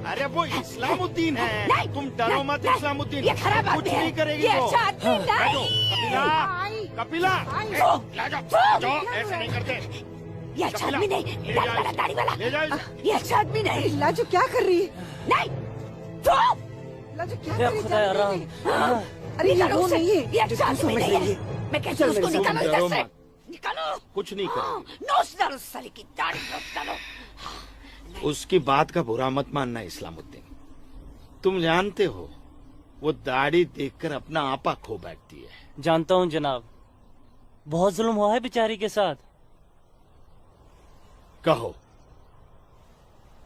अरे वो इस्लामुद्दीन है, तुम डरो मत। इस्लामुद्दीन ये खराब कुछ आदमी है। नहीं करेगी ये वो। अच्छा आदमी नहीं। बैठो। कपिला, कपिला, जाओ, ऐसे नहीं करते। ये अच्छा आदमी नहीं, दाढ़ी वाला, दाढ़ी वाला। ले जाओ। ये अच्छा आदमी नहीं। लाजो क्या कर रही है? नहीं, तो लाजो क्या या कर रही खुदा है? आराम। अरे ये निकालो वो उसे। नहीं है ये अच्छा जो तू आदमी समझ नहीं रही है। है। मैं कहती हूँ उसको निकालो डरो इधर से। मत। निकालो। कुछ नहीं करेंगे। नोच डालो साले की दाढ़ी, नोच डालो। उसकी बात का बुरा मत मानना इस्लामुद्दीन। तुम जानते हो वो दाढ़ी देखकर अपना आपा खो बैठती है। जानता हूँ जनाब, बहुत जुल्म हुआ है बेचारी के साथ। कहो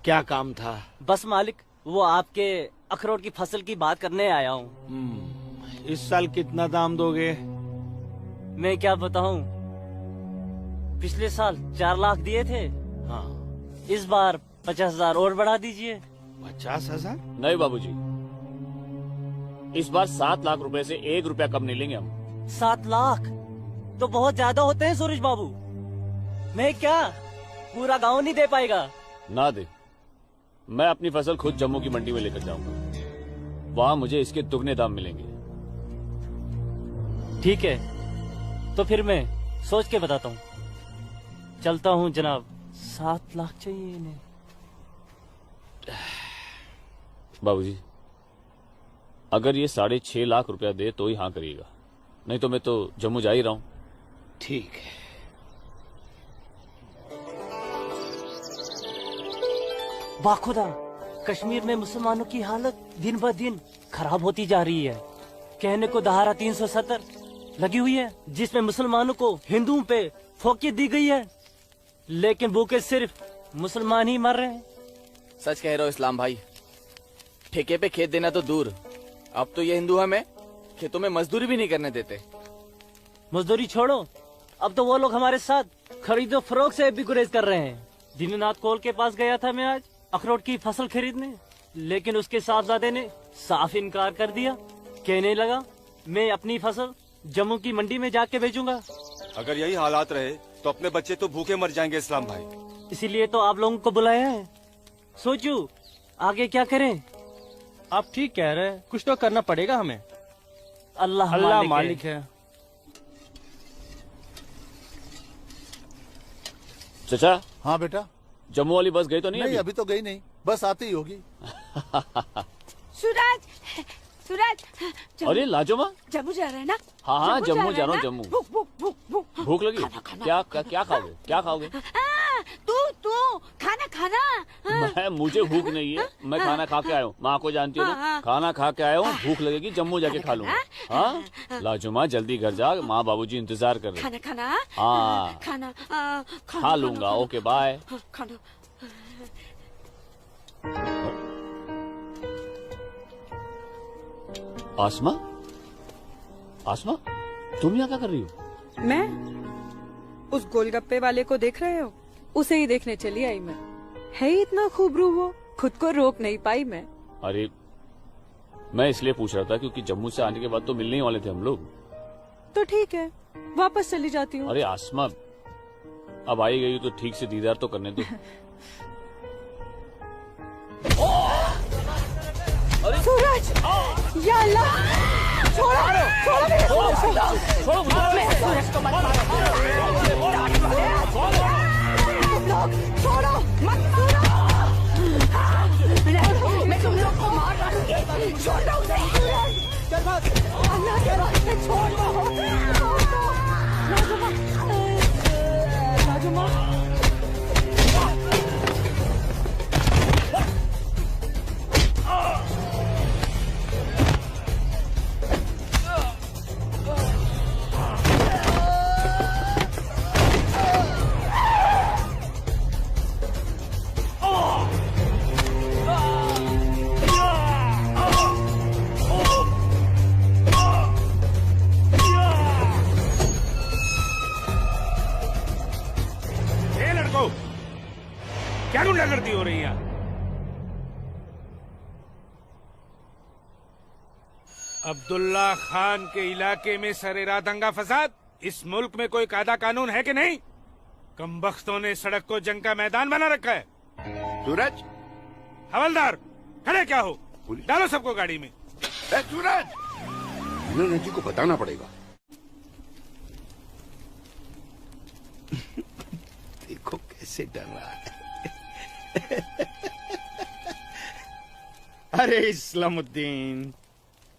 क्या काम था? बस मालिक, वो आपके अखरोट की फसल की बात करने आया हूँ। इस साल कितना दाम दोगे? मैं क्या बताऊं, पिछले साल 4 लाख दिए थे। हाँ, इस बार 50,000 और बढ़ा दीजिए। 50,000? नहीं बाबूजी, इस बार 7 लाख रुपए से 1 रुपया कम नहीं लेंगे हम। 7 लाख तो बहुत ज्यादा होते हैं सूरज बाबू। मैं क्या पूरा गांव नहीं दे पाएगा? ना दे, मैं अपनी फसल खुद जम्मू की मंडी में लेकर जाऊंगा। वहां मुझे इसके दुगने दाम मिलेंगे। ठीक है, तो फिर मैं सोच के बताता हूँ। चलता हूँ जनाब। 7 लाख चाहिए इन्हें। बाबूजी, अगर ये 6.5 लाख रुपया दे तो ही हाँ करिएगा, नहीं तो मैं तो जम्मू जा ही रहा हूँ। ठीक है। बाखुदा, कश्मीर में मुसलमानों की हालत दिन ब दिन खराब होती जा रही है। कहने को धारा 370 लगी हुई है, जिसमें मुसलमानों को हिंदुओं पे फोकियत दी गई है, लेकिन भूखे सिर्फ मुसलमान ही मर रहे हैं। सच कह रहे हो इस्लाम भाई, ठेके पे खेत देना तो दूर, अब तो ये हिंदू हमें खेतों में मजदूरी भी नहीं करने देते। मजदूरी छोड़ो, अब तो वो लोग हमारे साथ खरीदो फरोख्त से भी गुरेज कर रहे हैं। दीननाथ कोल के पास गया था मैं आज अखरोट की फसल खरीदने, लेकिन उसके साहबजादे ने साफ इनकार कर दिया। कहने लगा मैं अपनी फसल जम्मू की मंडी में जाके बेचूंगा। अगर यही हालात रहे तो अपने बच्चे तो भूखे मर जाएंगे इस्लाम भाई। इसीलिए तो आप लोगों को बुलाया है। सोचू आगे क्या करें। आप ठीक कह रहे हैं, कुछ तो करना पड़ेगा हमें। अल्लाह मालिक है। चचा। हाँ बेटा। जम्मू वाली बस गई तो नहीं? नहीं अभी तो गई नहीं, बस आती ही होगी। सूरज, सूरज। अरे लाजोमा, जम्मू जा रहे हैं ना? हाँ हाँ जम्मू जा रहा हूँ। जम्मू भूख लगी? क्या खाओगे? क्या खाओगे? तू खाना। मुझे भूख नहीं है, मैं खाना खा के आया हूँ। माँ को जानती हो ना, खाना खा के आया हूँ। भूख लगेगी जम्मू जाके खा लूंगा। हाँ लाजुमा जल्दी घर जा, माँ बाबूजी इंतजार कर रहे हैं। खाना। हाँ खाना खा लूंगा। Okay bye. खाना। आसमा, आसमा तुम यहाँ क्या कर रही हो? मैं उस गोलगप्पे वाले को देख रहे हो? उसे ही देखने चली आई मैं। है ही इतना खूबरू वो, खुद को रोक नहीं पाई मैं। अरे मैं इसलिए पूछ रहा था क्योंकि जम्मू से आने के बाद तो मिलने ही वाले थे हम लोग। तो ठीक है, वापस चली जाती हूँ। अरे आसमा, अब आई गई तो ठीक से दीदार तो करने दो। सूरज, या अल्लाह, छोड़ो मेरे सूरज को। मेरे सूरज को मत लोग छोड़ो, मत मारो। मैं तुम लोग को मार डालूंगी। छोड़ दो उसे। अल्लाह के वास्ते छोड़ दो। राजुमा, क्या गुंडागर्दी हो रही है? अब्दुल्ला खान के इलाके में सरेराह दंगा फसाद। इस मुल्क में कोई कायदा कानून है कि नहीं? कमबख्तों ने सड़क को जंग का मैदान बना रखा है। सूरज, हवलदार खड़े क्या हो? डालो सबको गाड़ी में। सूरज, जी को बताना पड़ेगा। देखो कैसे डर रहा है। अरे इस्लामुद्दीन,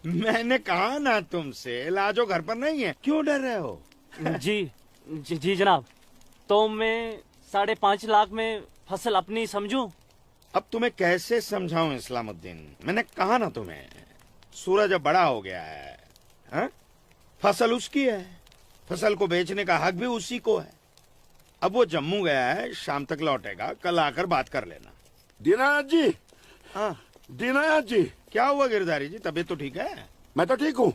मैंने कहा ना तुमसे, लाजो घर पर नहीं है, क्यों डर रहे हो? जी जनाब, तो मैं 5.5 लाख में फसल अपनी समझूं? अब तुम्हें कैसे समझाऊं इस्लामुद्दीन, मैंने कहा ना तुम्हें, सूरज अब बड़ा हो गया है, हा? फसल उसकी है, फसल को बेचने का हक भी उसी को है। अब वो जम्मू गया है, शाम तक लौटेगा, कल आकर बात कर लेना। दीनानाथ जी, हाँ दीनानाथ जी, क्या हुआ गिरधारी जी, तबीयत तो ठीक है? मैं तो ठीक हूँ।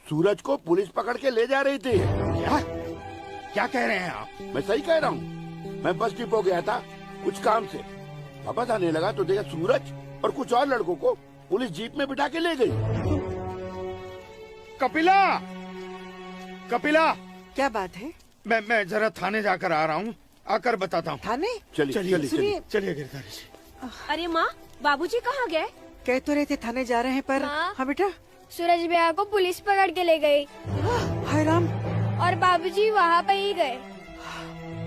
सूरज को पुलिस पकड़ के ले जा रही थी। क्या कह रहे हैं आप? मैं सही कह रहा हूँ। मैं बस डिपो गया था कुछ काम से, वापस आने लगा तो देखा सूरज और कुछ और लड़कों को पुलिस जीप में बिठा के ले गई। कपिला, कपिला, क्या बात है? मैं जरा थाने जाकर आ रहा हूँ, आकर बताता हूँ। थाने? चलिए गिरधारी जी। अरे माँ, बाबूजी कहाँ गए? कह तो रहे थे थाने जा रहे हैं पर। हाँ बेटा। सूरज भैया को पुलिस पकड़ के ले गई। हाय राम। और बाबूजी वहाँ पे ही गए।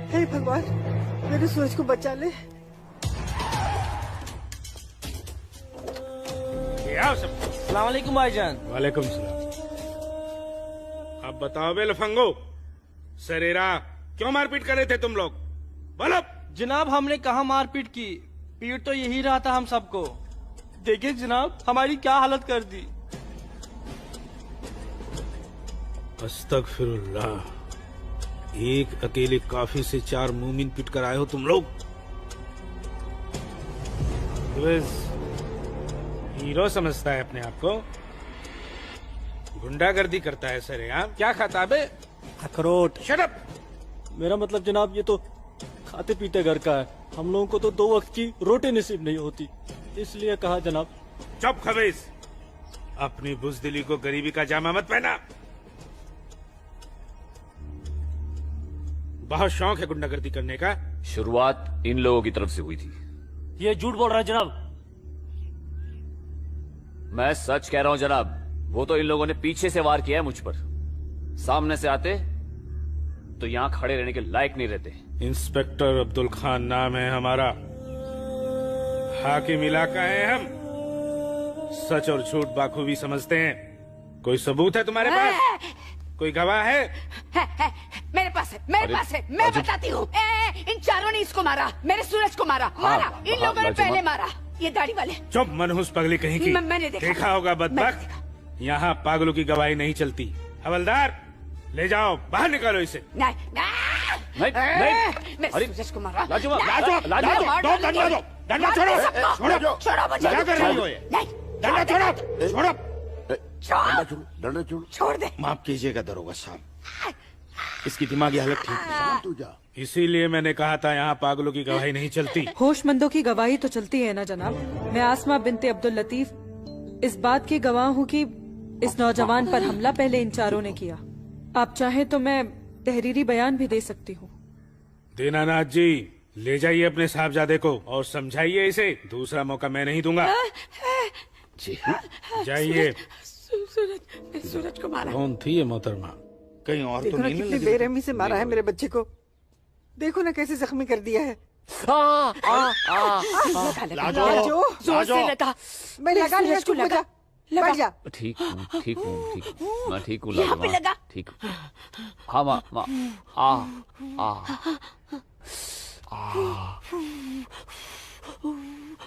हे भगवान, मेरे सूरज को बचा ले। अस्सलाम वालेकुम भाईजान। वालेकुम सलाम। अब बताओ बे लफंगो, सरेरा क्यों मारपीट कर रहे थे तुम लोग? बोलो। जनाब हमने कहा मारपीट की, पीट तो यही रहा था हम सबको। देखिए जनाब हमारी क्या हालत कर दी। अस्तगफिरुल्लाह, एक अकेले काफी से 4 मूमिन पिट कर आए हो तुम लोग। हीरो समझता है अपने आप को, गुंडागर्दी करता है सर। यहाँ क्या खाता बे? अखरोट। Shut up. मेरा मतलब जनाब ये तो खाते पीते घर का है, हम लोगों को तो 2 वक्त की रोटी नसीब नहीं होती, इसलिए कहा जनाब। चुप खबीस, अपनी बुज़दिली को गरीबी का जामा मत पहना। बहुत शौक है गुंडागर्दी करने का। शुरुआत इन लोगों की तरफ से हुई थी। ये झूठ बोल रहा है जनाब। मैं सच कह रहा हूं जनाब, वो तो इन लोगों ने पीछे से वार किया है मुझ पर। सामने से आते तो यहां खड़े रहने के लायक नहीं रहते। इंस्पेक्टर अब्दुल खान नाम है हमारा, हाकिम इलाका है हम, सच और झूठ बाखूबी समझते हैं। कोई सबूत है तुम्हारे पास? कोई गवाह है? मेरे पास है, मेरे पास है, मैं बताती हूँ। इन चारों ने इसको मारा, मेरे सूरज को मारा। इन लोगों ने पहले मारा, ये दाढ़ी वाले। चुप मनहूस पगली कहीं की। मैंने देखा होगा बदबख्त, यहाँ पागलों की गवाही नहीं चलती। हवलदार ले जाओ, बाहर निकालो इसे। नहीं, मेरे सूरज को मारा। डंडा छोड़ो। क्या कर रही हो? डंडा छोड़ो। डंडा छोड़ दे। माफ कीजिएगा दरोगा साहब, इसकी दिमागी हालत ठीक नहीं। तू जा। इसीलिए मैंने कहा था यहाँ पागलों की गवाही नहीं चलती। होशमंदों की गवाही तो चलती है ना जनाब। मैं आसमा बिनते अब्दुल लतीफ इस बात की गवाह हूँ कि इस नौजवान पर हमला पहले इन चारों ने किया। आप चाहे तो मैं तहरीरी बयान भी दे सकती हूँ। दीनानाथ जी, ले जाइए अपने साहबजादे को और समझाइए इसे, दूसरा मौका मैं नहीं दूंगा। जी जाइए। सूरज को मारा। कौन थी ये मोहतरमा? कहीं और देखो तो ना नहीं कितनी बेरहमी से मारा है मेरे बच्चे को। देखो ना कैसे जख्मी कर दिया है। लाजो, जोर से लगा। मैं लगा लिया, चुप हो जा। बैठ जा। ठीक हूँ मैं ठीक हूँ। यहाँ पे लगा। ठीक। हाँ माँ।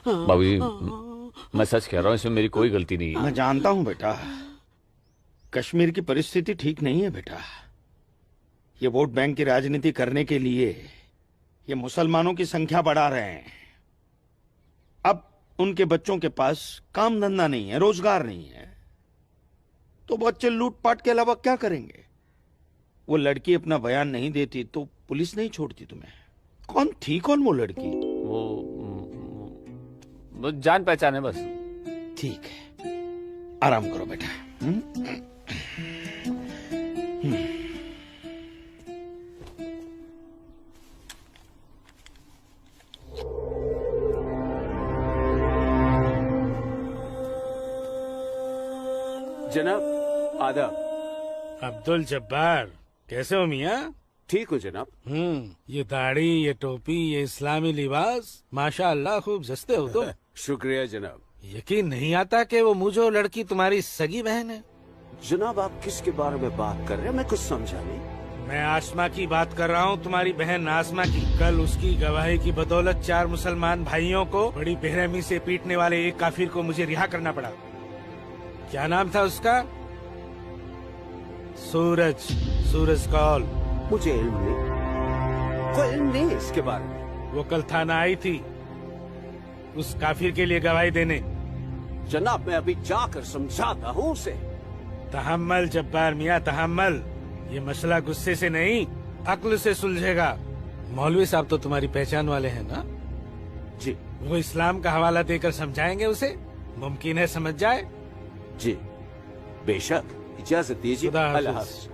बाबूजी, मैं सच कह रहा हूँ, इसमें मेरी कोई गलती नहीं है। मैं जानता हूँ बेटा, कश्मीर की परिस्थिति ठीक नहीं है बेटा। ये वोट बैंक की राजनीति करने के लिए ये मुसलमानों की संख्या बढ़ा रहे हैं। अब उनके बच्चों के पास काम धंधा नहीं है, रोजगार नहीं है, तो बच्चे लूटपाट के अलावा क्या करेंगे? वो लड़की अपना बयान नहीं देती तो पुलिस नहीं छोड़ती तुम्हें। कौन थी वो लड़की? वो जान पहचान है बस। ठीक है, आराम करो बेटा। जनाब आदाब। अब्दुल जब्बार, कैसे हो मियाँ? ठीक हो जनाब। ये दाढ़ी, ये टोपी, ये इस्लामी लिबास, माशाअल्लाह खूब जस्ते हो तुम। शुक्रिया जनाब। यकीन नहीं आता कि वो मुझो लड़की तुम्हारी सगी बहन है। जनाब आप किसके बारे में बात कर रहे हैं? मैं कुछ समझा नहीं। मैं आसमा की बात कर रहा हूँ, तुम्हारी बहन आसमा की। कल उसकी गवाही की बदौलत 4 मुसलमान भाइयों को बड़ी बेरहमी से पीटने वाले एक काफिर को मुझे रिहा करना पड़ा। क्या नाम था उसका? सूरज कौल। मुझे इल्म नहीं, कोई इल्म नहीं इसके बारे में। वो कल थाना आई थी उस काफिर के लिए गवाही देने। जनाब मैं अभी जाकर समझाता हूँ उसे। तहम्मल जब्बार मियाँ तहम्मल, ये मसला गुस्से से नहीं अक्ल से सुलझेगा। मौलवी साहब तो तुम्हारी पहचान वाले हैं ना? जी। वो इस्लाम का हवाला देकर समझाएंगे उसे, मुमकिन है समझ जाए। जी बेशक, इजाजत दीजिए। अल्लाह हाफ़िज़।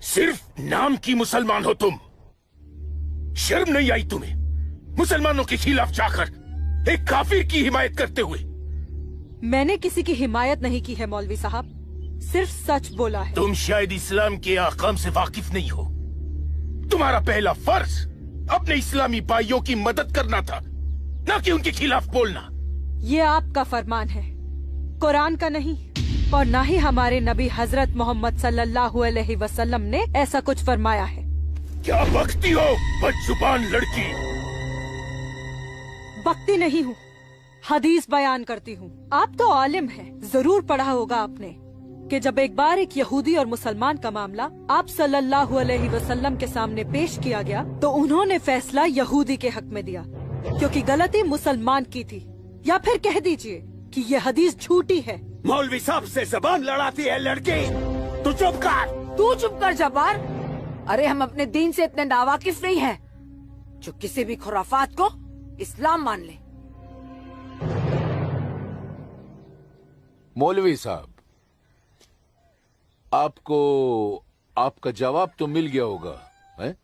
सिर्फ नाम की मुसलमान हो तुम, शर्म नहीं आई तुम्हें मुसलमानों के खिलाफ जाकर एक काफिर की हिमायत करते हुए? मैंने किसी की हिमायत नहीं की है मौलवी साहब, सिर्फ सच बोला है। तुम शायद इस्लाम के अहकाम से वाकिफ नहीं हो। तुम्हारा पहला फर्ज अपने इस्लामी भाइयों की मदद करना था, न कि उनके खिलाफ बोलना। ये आपका फरमान है, कुरान का नहीं, और न ही हमारे नबी हजरत मोहम्मद सल्लल्लाहु अलैहि वसल्लम ने ऐसा कुछ फरमाया है। क्या बकती हो बदजुबान लड़की? बकती नहीं हूँ, हदीस बयान करती हूँ। आप तो आलिम हैं, जरूर पढ़ा होगा आपने कि जब एक बार एक यहूदी और मुसलमान का मामला आप सल्लल्लाहु अलैहि वसल्लम के सामने पेश किया गया तो उन्होंने फैसला यहूदी के हक में दिया, क्योंकि गलती मुसलमान की थी। या फिर कह दीजिए कि ये हदीस झूठी है। मौलवी साहब से जबान लड़ाती है लड़की, तू चुप कर। तू चुप कर जब्बार। अरे हम अपने दीन से इतने नावाकिफ नहीं हैं जो किसी भी खुराफात को इस्लाम मान ले। मौलवी साहब, आपको आपका जवाब तो मिल गया होगा, है?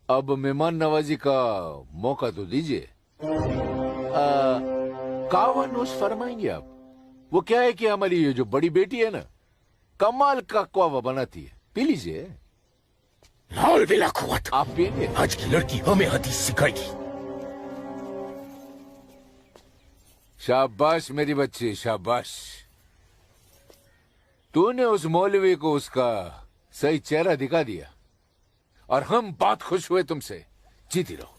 अब मेहमान नवाजी का मौका तो दीजिए। कावा नोश फरमाएंगे आप? वो क्या है कि हमारी ये जो बड़ी बेटी है ना, कमाल का कावा बनाती है, पी लीजिए। आप पिएंगे? आज की लड़की हमें हदीस सिखाएगी। शाबाश मेरी बच्ची, शाबाश। तूने उस मौलवी को उसका सही चेहरा दिखा दिया और हम बहुत खुश हुए तुमसे। जीती रहो।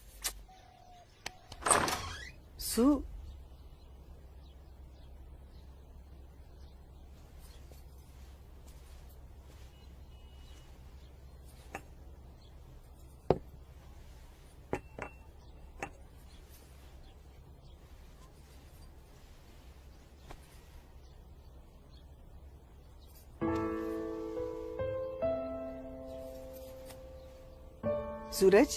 सूरज,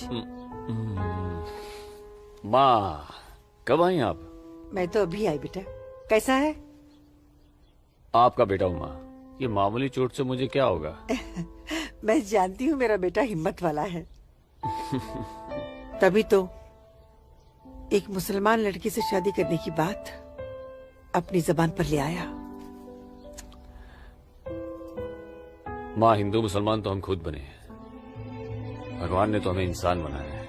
माँ कब आई आप? मैं तो अभी आई बेटा। कैसा है? आपका बेटा हूँ माँ, ये मामूली चोट से मुझे क्या होगा? मैं जानती हूँ मेरा बेटा हिम्मत वाला है। तभी तो एक मुसलमान लड़की से शादी करने की बात अपनी जबान पर ले आया। माँ, हिंदू मुसलमान तो हम खुद बने हैं, भगवान ने तो हमें इंसान बनाया है।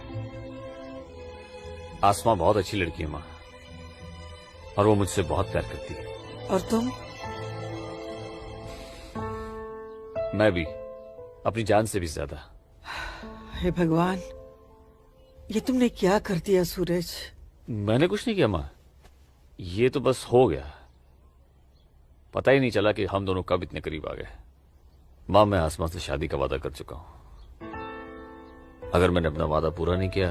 आसमा बहुत अच्छी लड़की है माँ, और वो मुझसे बहुत प्यार करती है। और तुम? मैं भी, अपनी जान से भी ज्यादा। हे भगवान, ये तुमने क्या कर दिया सूरज? मैंने कुछ नहीं किया माँ, ये तो बस हो गया। पता ही नहीं चला कि हम दोनों कब इतने करीब आ गए। माँ, मैं आसमा से शादी का वादा कर चुका हूं। अगर मैंने अपना वादा पूरा नहीं किया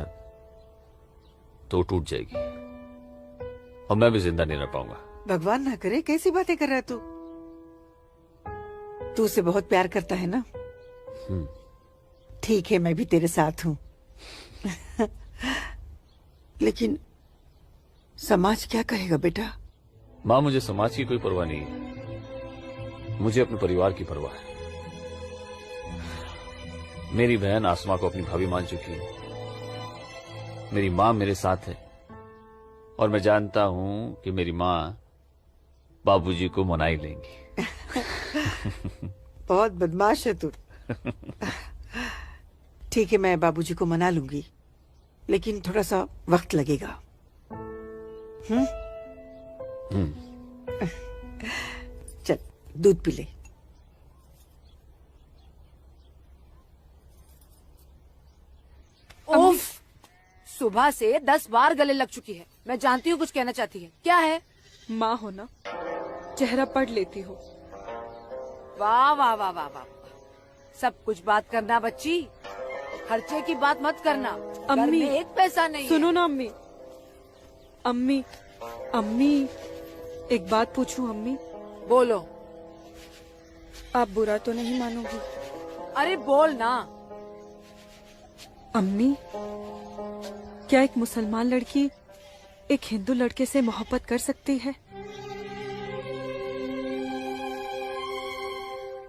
तो टूट जाएगी और मैं भी जिंदा नहीं रह पाऊंगा। भगवान ना करे, कैसी बातें कर रहा तू? तू उसे बहुत प्यार करता है ना? ठीक है, मैं भी तेरे साथ हूँ। लेकिन समाज क्या कहेगा बेटा? माँ, मुझे समाज की कोई परवाह नहीं है, मुझे अपने परिवार की परवाह है। मेरी बहन आसमा को अपनी भाभी मान चुकी है, मेरी माँ मेरे साथ है, और मैं जानता हूं कि मेरी माँ बाबूजी को मना ही लेंगी। बहुत बदमाश है तू। ठीक है, मैं बाबूजी को मना लूंगी, लेकिन थोड़ा सा वक्त लगेगा। चल दूध पी ले। उफ, सुबह से 10 बार गले लग चुकी है। मैं जानती हूँ कुछ कहना चाहती है, क्या है? माँ हो ना, चेहरा पढ़ लेती हो। वाह वाह वाह वाह वाह, सब कुछ बात करना बच्ची, खर्चे की बात मत करना। घर अम्मी, में एक पैसा नहीं सुनो है। ना अम्मी। अम्मी, अम्मी, एक बात पूछूं अम्मी? बोलो। आप बुरा तो नहीं मानोगी? अरे बोल ना। अम्मी, क्या एक मुसलमान लड़की एक हिंदू लड़के से मोहब्बत कर सकती है?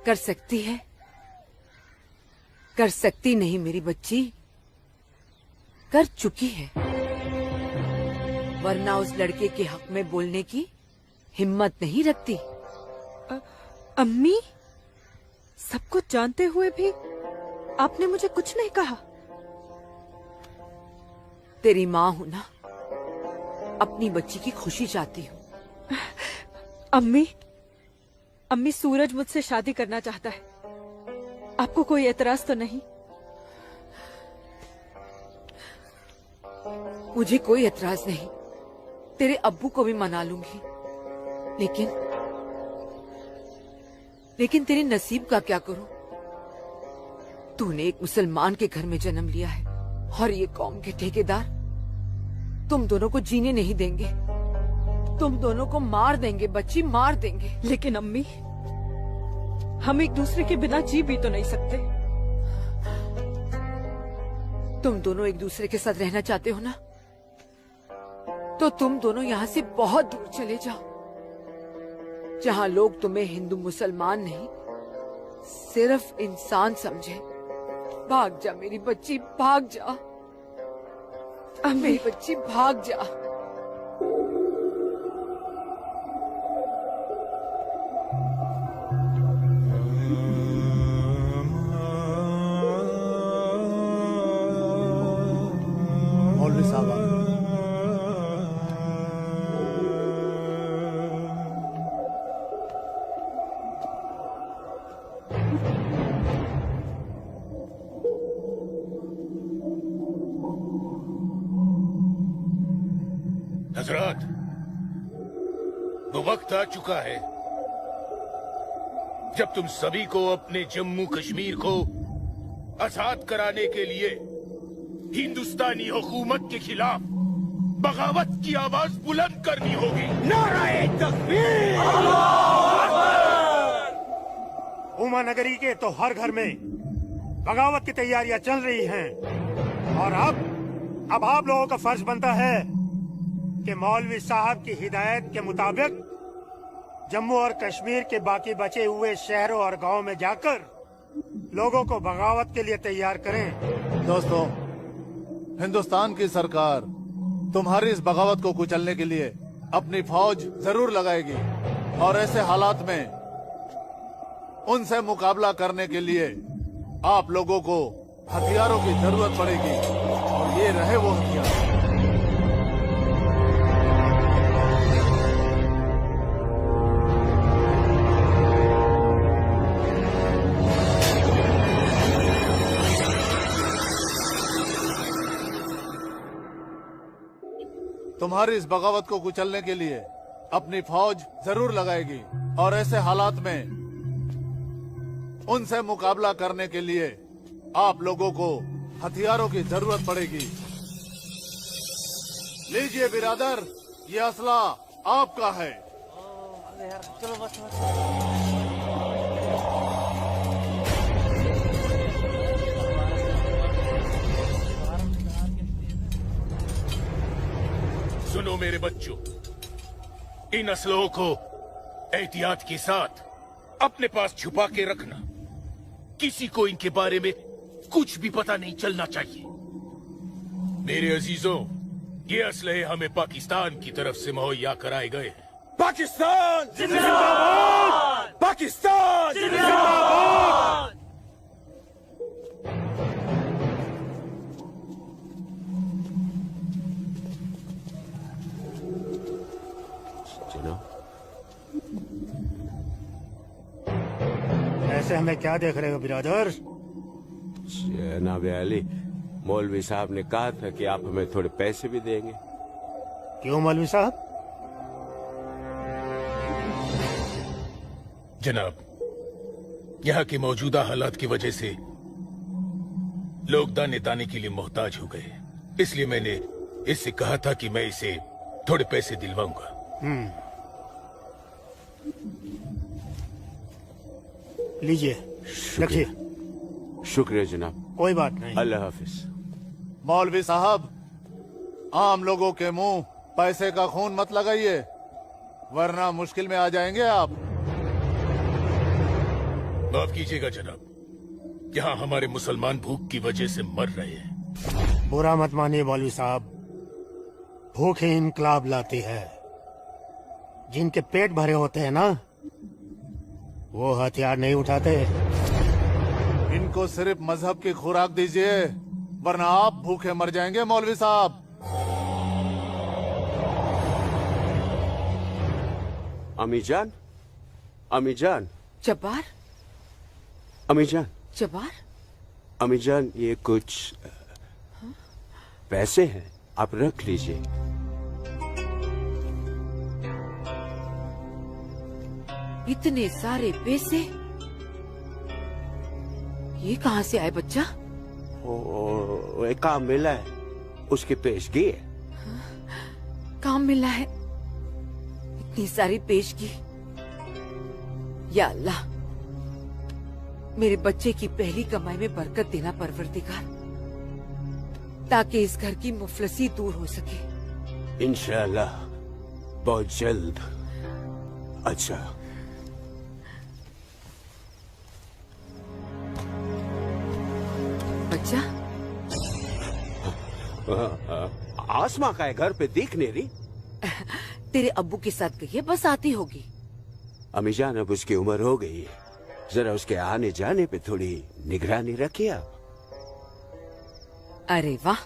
कर सकती है, कर सकती नहीं मेरी बच्ची, कर चुकी है। वरना उस लड़के के हक में बोलने की हिम्मत नहीं रखती। अम्मी, सब कुछ जानते हुए भी आपने मुझे कुछ नहीं कहा। तेरी माँ हूं ना, अपनी बच्ची की खुशी चाहती हूँ। अम्मी, अम्मी, सूरज मुझसे शादी करना चाहता है। आपको कोई एतराज तो नहीं? मुझे कोई एतराज नहीं, तेरे अब्बू को भी मना लूंगी, लेकिन तेरे नसीब का क्या करूं? तूने एक मुसलमान के घर में जन्म लिया है और ये कौम के ठेकेदार तुम दोनों को जीने नहीं देंगे। तुम दोनों को मार देंगे बच्ची, मार देंगे। लेकिन अम्मी, हम एक दूसरे के बिना जी भी तो नहीं सकते। तुम दोनों एक दूसरे के साथ रहना चाहते हो ना, तो तुम दोनों यहाँ से बहुत दूर चले जाओ, जहाँ लोग तुम्हें हिंदू मुसलमान नहीं, सिर्फ इंसान समझे। भाग जा मेरी बच्ची, भाग जा। मेरी बच्ची भाग जा। मौलवी साहब, हजरात, वो वक्त आ चुका है जब तुम सभी को अपने जम्मू कश्मीर को आजाद कराने के लिए हिंदुस्तानी हुकूमत के खिलाफ बगावत की आवाज बुलंद करनी होगी। नाराए तकबीर! उमा नगरी के तो हर घर में बगावत की तैयारियां चल रही हैं और अब आप लोगों का फर्ज बनता है कि मौलवी साहब की हिदायत के मुताबिक जम्मू और कश्मीर के बाकी बचे हुए शहरों और गांवों में जाकर लोगों को बगावत के लिए तैयार करें। दोस्तों, हिंदुस्तान की सरकार तुम्हारी इस बगावत को कुचलने के लिए अपनी फौज जरूर लगाएगी और ऐसे हालात में उनसे मुकाबला करने के लिए आप लोगों को हथियारों की जरूरत पड़ेगी और ये रहे वो हथियार। तुम्हारी इस बगावत को कुचलने के लिए अपनी फौज जरूर लगाएगी और ऐसे हालात में उनसे मुकाबला करने के लिए आप लोगों को हथियारों की जरूरत पड़ेगी। लीजिए बिरादर, ये असला आपका है। चलो बस। सुनो मेरे बच्चों, इन असलों को एहतियात के साथ अपने पास छुपा के रखना। किसी को इनके बारे में कुछ भी पता नहीं चलना चाहिए। मेरे अजीजों, ये असलहे हमें पाकिस्तान की तरफ से मुहैया कराए गए हैं। पाकिस्तान जिंदाबाद! पाकिस्तान जिंदाबाद! चलो। ऐसे हमें क्या देख रहे हो बिरादर? जनाब अली, मौलवी साहब ने कहा था कि आप हमें थोड़े पैसे भी देंगे। क्यों मौलवी साहब? जनाब, यहाँ की मौजूदा हालात की वजह से लोग दाने दाने के लिए मोहताज हो गए, इसलिए मैंने इससे कहा था कि मैं इसे थोड़े पैसे दिलवाऊंगा। लीजिए, रखिए। शुक्रिया जनाब। कोई बात नहीं। अल्लाह हाफिज। मौलवी साहब, आम लोगों के मुंह पैसे का खून मत लगाइए, वरना मुश्किल में आ जाएंगे आप। माफ कीजिएगा जनाब, यहाँ हमारे मुसलमान भूख की वजह से मर रहे हैं। बुरा मत मानिए मौलवी साहब, भूख ही इनकलाब लाती है। जिनके पेट भरे होते हैं ना, वो हथियार नहीं उठाते। इनको सिर्फ मजहब की खुराक दीजिए, वरना आप भूखे मर जाएंगे मौलवी साहब। अमीजान, अमीजान, जब्बार, अमीजान, जब्बार, अमीजान, ये कुछ पैसे हैं, आप रख लीजिए। इतने सारे पैसे ये कहाँ से आए बच्चा? एक काम मिला है, उसकी पेशगी है। काम मिला है? इतनी सारी पेशगी। या अल्लाह, मेरे बच्चे की पहली कमाई में बरकत देना परवरदिगार, ताकि इस घर की मुफलसी दूर हो सके। इंशाअल्लाह बहुत जल्द। अच्छा, बच्चा, आसमा का है, घर पे दिख नहीं रही। तेरे अब्बू के साथ गई है, बस आती होगी। अमीजान, अब उसकी उम्र हो गई है, जरा उसके आने जाने पे थोड़ी निगरानी रखिए आप। अरे वाह,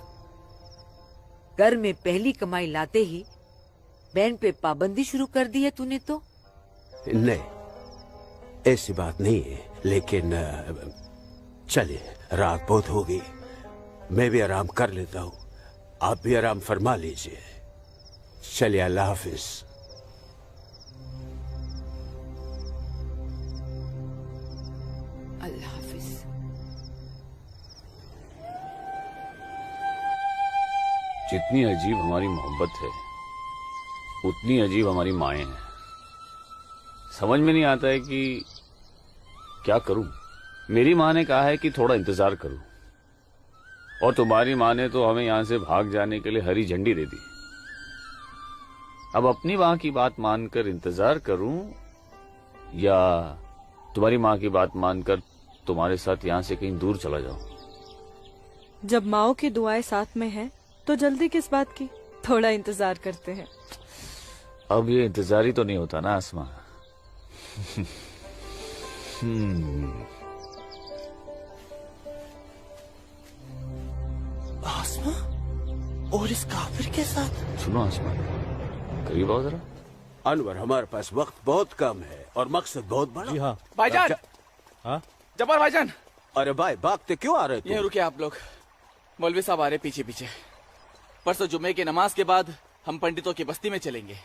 घर में पहली कमाई लाते ही बैंड पे पाबंदी शुरू कर दी है तूने तो। नहीं, ऐसी बात नहीं है, लेकिन चलिए, रात बहुत हो गई, मैं भी आराम कर लेता हूँ, आप भी आराम फरमा लीजिए। चलिए, अल्लाह हाफिज। अल्लाह हाफिज। जितनी अजीब हमारी मोहब्बत है, उतनी अजीब हमारी माएं हैं। समझ में नहीं आता है कि क्या करूं। मेरी माँ ने कहा है कि थोड़ा इंतजार करूं, और तुम्हारी माँ ने तो हमें यहां से भाग जाने के लिए हरी झंडी दे दी। अब अपनी माँ की बात मानकर इंतजार करूं, या तुम्हारी माँ की बात मानकर तुम्हारे साथ यहाँ से कहीं दूर चला जाऊं। जब माओ की दुआएं साथ में हैं, तो जल्दी किस बात की, थोड़ा इंतजार करते हैं। अब ये इंतजार ही तो नहीं होता ना आसमा। आसमा और इस काफिर के साथ। सुनो आसमा, करीब आओ जरा। अनवर, हमारे पास वक्त बहुत कम है और मकसद बहुत बड़ा। जी हाँ भाईजान। हाँ जब्बार भाईजान। अरे भाई, भागते क्यों आ रहे थे? यहीं रुके आप लोग, मौलवी साहब आ रहे पीछे पीछे। परसों जुम्मे की नमाज के बाद हम पंडितों की बस्ती में चलेंगे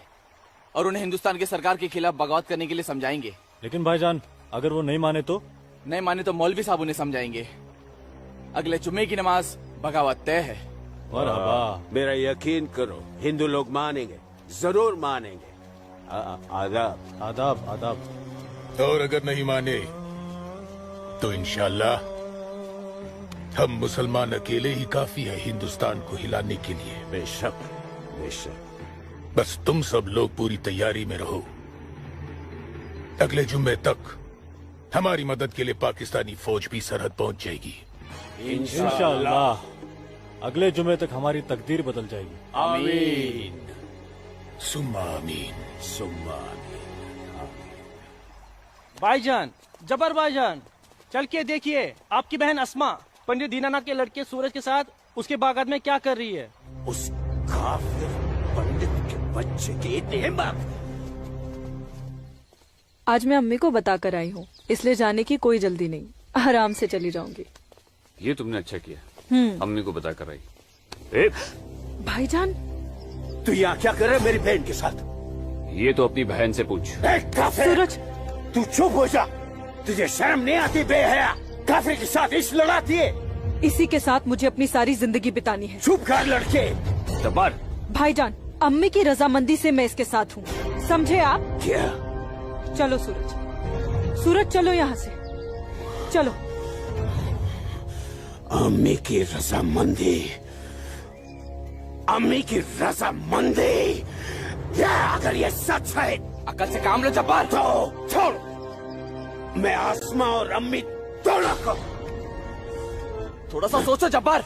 और उन्हें हिंदुस्तान की सरकार के खिलाफ बगावत करने के लिए समझाएंगे। लेकिन भाईजान, अगर वो नहीं माने तो? नहीं माने तो मौलवी साहब उन्हें समझाएंगे। अगले जुम्मे की नमाज बगावत तय है। मेरा यकीन करो, हिंदू लोग मानेंगे, जरूर मानेंगे। आदाब आदाब आदाब। और अगर नहीं माने तो इंशाअल्लाह हम मुसलमान अकेले ही काफी है हिंदुस्तान को हिलाने के लिए। बेशक बेशक। बस तुम सब लोग पूरी तैयारी में रहो। अगले जुम्मे तक हमारी मदद के लिए पाकिस्तानी फौज भी सरहद पहुंच जाएगी। इंशाअल्लाह अगले जुम्मे तक हमारी तकदीर बदल जाएगी। आमीन सुम्मा आमीन सुम्मा आमीन। भाईजान, जबर भाईजान, चल के देखिए आपकी बहन अस्मा पंडित दीनानाथ के लड़के सूरज के साथ उसके बागात में क्या कर रही है। उस काफिर पंडित के बच्चे की इतनी हिम्मत। आज मैं अम्मी को बताकर आई हूँ इसलिए जाने की कोई जल्दी नहीं, आराम से चली जाऊंगी। ये तुमने अच्छा किया, अम्मी को बता कर आई। भाईजान, तू यहाँ क्या कर रहा है मेरी बहन के साथ? ये तो अपनी बहन से पूछ। सूरज, तू चुप हो जा। तुझे शर्म नहीं आती बेहया? काफिर के साथ इश्क लड़ाती है। इसी के साथ मुझे अपनी सारी जिंदगी बितानी है। चुप कर लड़के। जब्बार। भाईजान, अम्मी की रजामंदी से मैं इसके साथ हूँ, समझे आप? क्या? चलो सूरज, सूरज चलो यहाँ से, चलो। अम्मी की रजामंदी, अम्मी की रजामंदी। अगर ये सच है, अकल से काम लो जब्बार। तो छोड़, मैं आसमा और अम्मी दोनों को। थोड़ा सा सोचो जब्बार,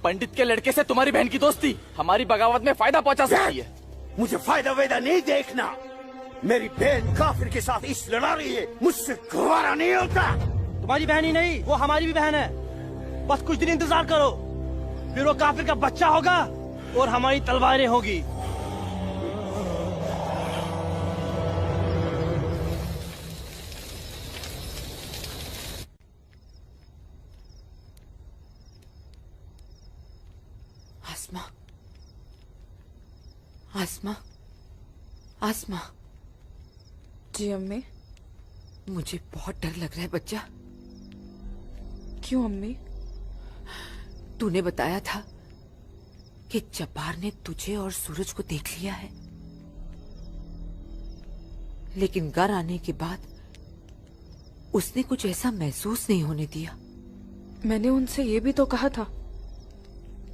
पंडित के लड़के से तुम्हारी बहन की दोस्ती हमारी बगावत में फायदा पहुंचा सकती है। मुझे फायदा वेदा नहीं देखना। मेरी बहन काफिर के साथ इश्क लड़ा रही है, मुझसे गवारा नहीं होता। तुम्हारी बहन ही नहीं, वो हमारी भी बहन है। बस कुछ दिन इंतजार करो, फिर वो काफिर का बच्चा होगा और हमारी तलवारें होगी। आसमा, आसमा, आसमा। जी अम्मी। मुझे बहुत डर लग रहा है बच्चा। क्यों अम्मी? तूने बताया था कि जब्बार ने तुझे और सूरज को देख लिया है, लेकिन घर आने के बाद उसने कुछ ऐसा महसूस नहीं होने दिया। मैंने उनसे ये भी तो कहा था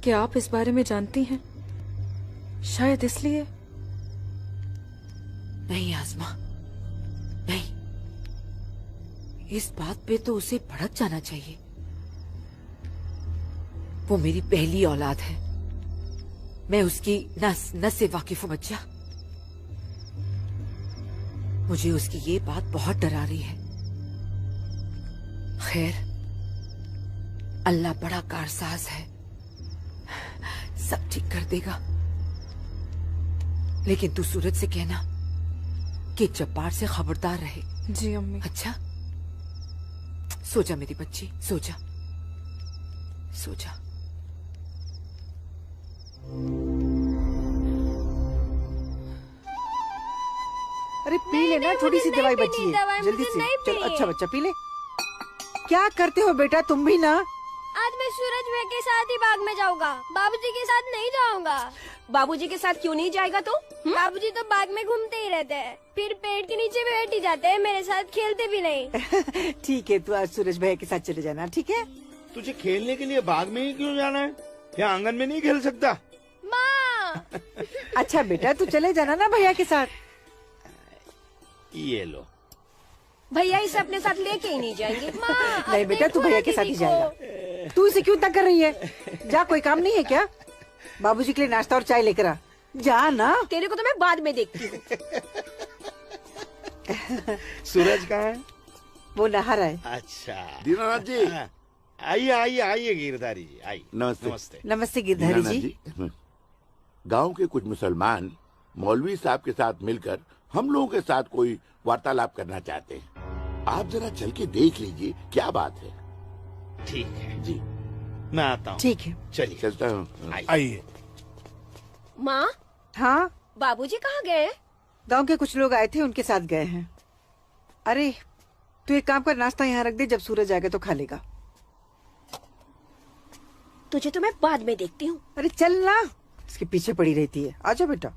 कि आप इस बारे में जानती हैं, शायद इसलिए। नहीं आसमा, नहीं, इस बात पे तो उसे भड़क जाना चाहिए। वो मेरी पहली औलाद है, मैं उसकी नस नस से वाकिफ हूं बच्चा। मुझे उसकी ये बात बहुत डरा रही है। खैर, अल्लाह बड़ा कारसाज है, सब ठीक कर देगा। लेकिन तू सूरज से कहना कि जब्बार से खबरदार रहे। जी अम्मी। अच्छा, सो जा मेरी बच्ची, सो जा, सो जा। अरे पी लेना, थोड़ी सी दवाई बची है, जल्दी से। चलो, अच्छा बच्चा पी ले। क्या करते हो बेटा तुम भी ना? आज मैं सूरज भाई के साथ ही बाग में जाऊंगा, बाबूजी के साथ नहीं जाऊंगा। बाबूजी के साथ क्यों नहीं जाएगा तू? बाबूजी तो बाग में घूमते ही रहते हैं, फिर पेड़ के नीचे बैठ ही जाते हैं, मेरे साथ खेलते भी नहीं। ठीक है, तू आज सूरज भाई के साथ चले जाना, ठीक है? तुझे खेलने के लिए बाग में ही क्यों जाना है? क्या आंगन में नहीं खेल सकता? माँ। अच्छा बेटा, तू चले जाना ना भैया के साथ। ये लो। भैया इसे अपने साथ लेके ही नहीं जाएंगे। माँ, नहीं बेटा, तू भैया के साथ ही जाएगा। तू इसे क्यों तंग कर रही है? जा, कोई काम नहीं है क्या? बाबूजी के लिए नाश्ता और चाय लेकर आ। जा ना। तेरे को तो मैं बाद में देखती हूँ। सूरज कहाँ है? वो नहा रहा है। अच्छा दीनानाथ जी। आइए आइए आइए गिरधारी जी, आइए। नमस्ते। नमस्ते। नमस्ते गिरधारी जी। गांव के कुछ मुसलमान मौलवी साहब के साथ मिलकर हम लोगों के साथ कोई वार्तालाप करना चाहते हैं। आप जरा चल के देख लीजिए क्या बात है। ठीक है जी, मैं आता हूँ। ठीक है, चलिए चलता हूँ। आइए। माँ, हाँ बाबूजी कहाँ गए? गांव के कुछ लोग आए थे, उनके साथ गए हैं। अरे तू एक काम कर, नाश्ता यहाँ रख दे, जब सूरज आएगा तो खा लेगा। तुझे तो मैं बाद में देखती हूँ। अरे चल ना, इसके पीछे पड़ी रहती है। आजा बेटा।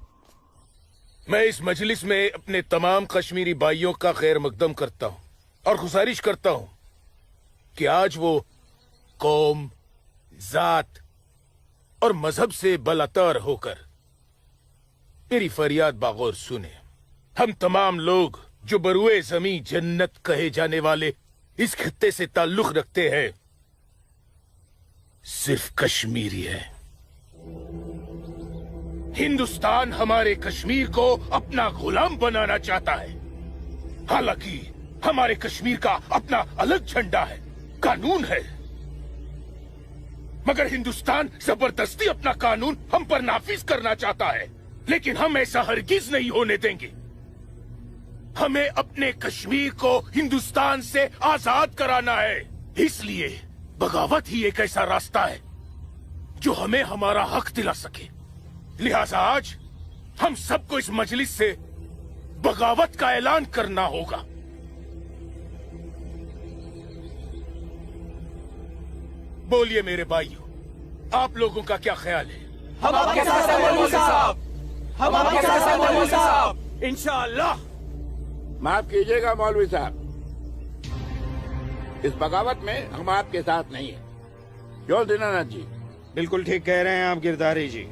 मैं इस मजलिस में अपने तमाम कश्मीरी भाइयों का खैर मकदम करता हूँ और गुजारिश करता हूँ कि आज वो कौम, जात और मजहब से बलातर होकर मेरी फरियाद बागौर सुने। हम तमाम लोग जो बरुए जमी जन्नत कहे जाने वाले इस खित्ते से ताल्लुक रखते हैं, सिर्फ कश्मीरी है। हिंदुस्तान हमारे कश्मीर को अपना गुलाम बनाना चाहता है। हालांकि हमारे कश्मीर का अपना अलग झंडा है, कानून है, मगर हिंदुस्तान जबरदस्ती अपना कानून हम पर नाफिज करना चाहता है। लेकिन हम ऐसा हरगिज नहीं होने देंगे। हमें अपने कश्मीर को हिंदुस्तान से आजाद कराना है। इसलिए बगावत ही एक ऐसा रास्ता है जो हमें हमारा हक दिला सके। लिहाजा आज हम सबको इस मजलिस से बगावत का ऐलान करना होगा। बोलिए मेरे भाइयों, आप लोगों का क्या ख्याल है? हम आपके साथ हैं मौलवी साहब, हम आपके साथ हैं मौलवी साहब, इंशाअल्लाह। माफ कीजिएगा मौलवी साहब, इस बगावत में हम आपके साथ नहीं है। क्यों दीनानाथ जी? बिल्कुल ठीक कह रहे हैं आप गिरधारी जी।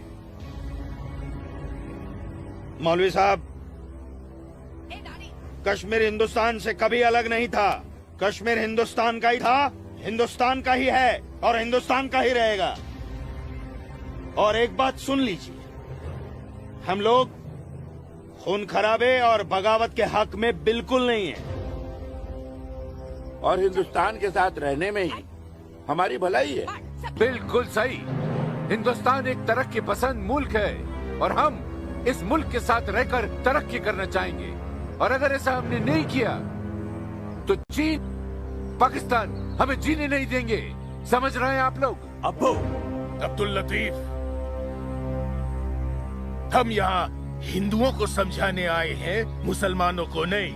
मौलवी साहब, कश्मीर हिंदुस्तान से कभी अलग नहीं था। कश्मीर हिंदुस्तान का ही था, हिंदुस्तान का ही है और हिंदुस्तान का ही रहेगा। और एक बात सुन लीजिए, हम लोग खून खराबे और बगावत के हक में बिल्कुल नहीं है। और हिंदुस्तान के साथ रहने में ही हमारी भलाई है। बिल्कुल सही। हिंदुस्तान एक तरक्की पसंद मुल्क है और हम इस मुल्क के साथ रहकर तरक्की करना चाहेंगे। और अगर ऐसा हमने नहीं किया तो चीन, पाकिस्तान हमें जीने नहीं देंगे। समझ रहे हैं आप लोग? अब्बू अब्दुल लतीफ, हम यहाँ हिंदुओं को समझाने आए हैं, मुसलमानों को नहीं।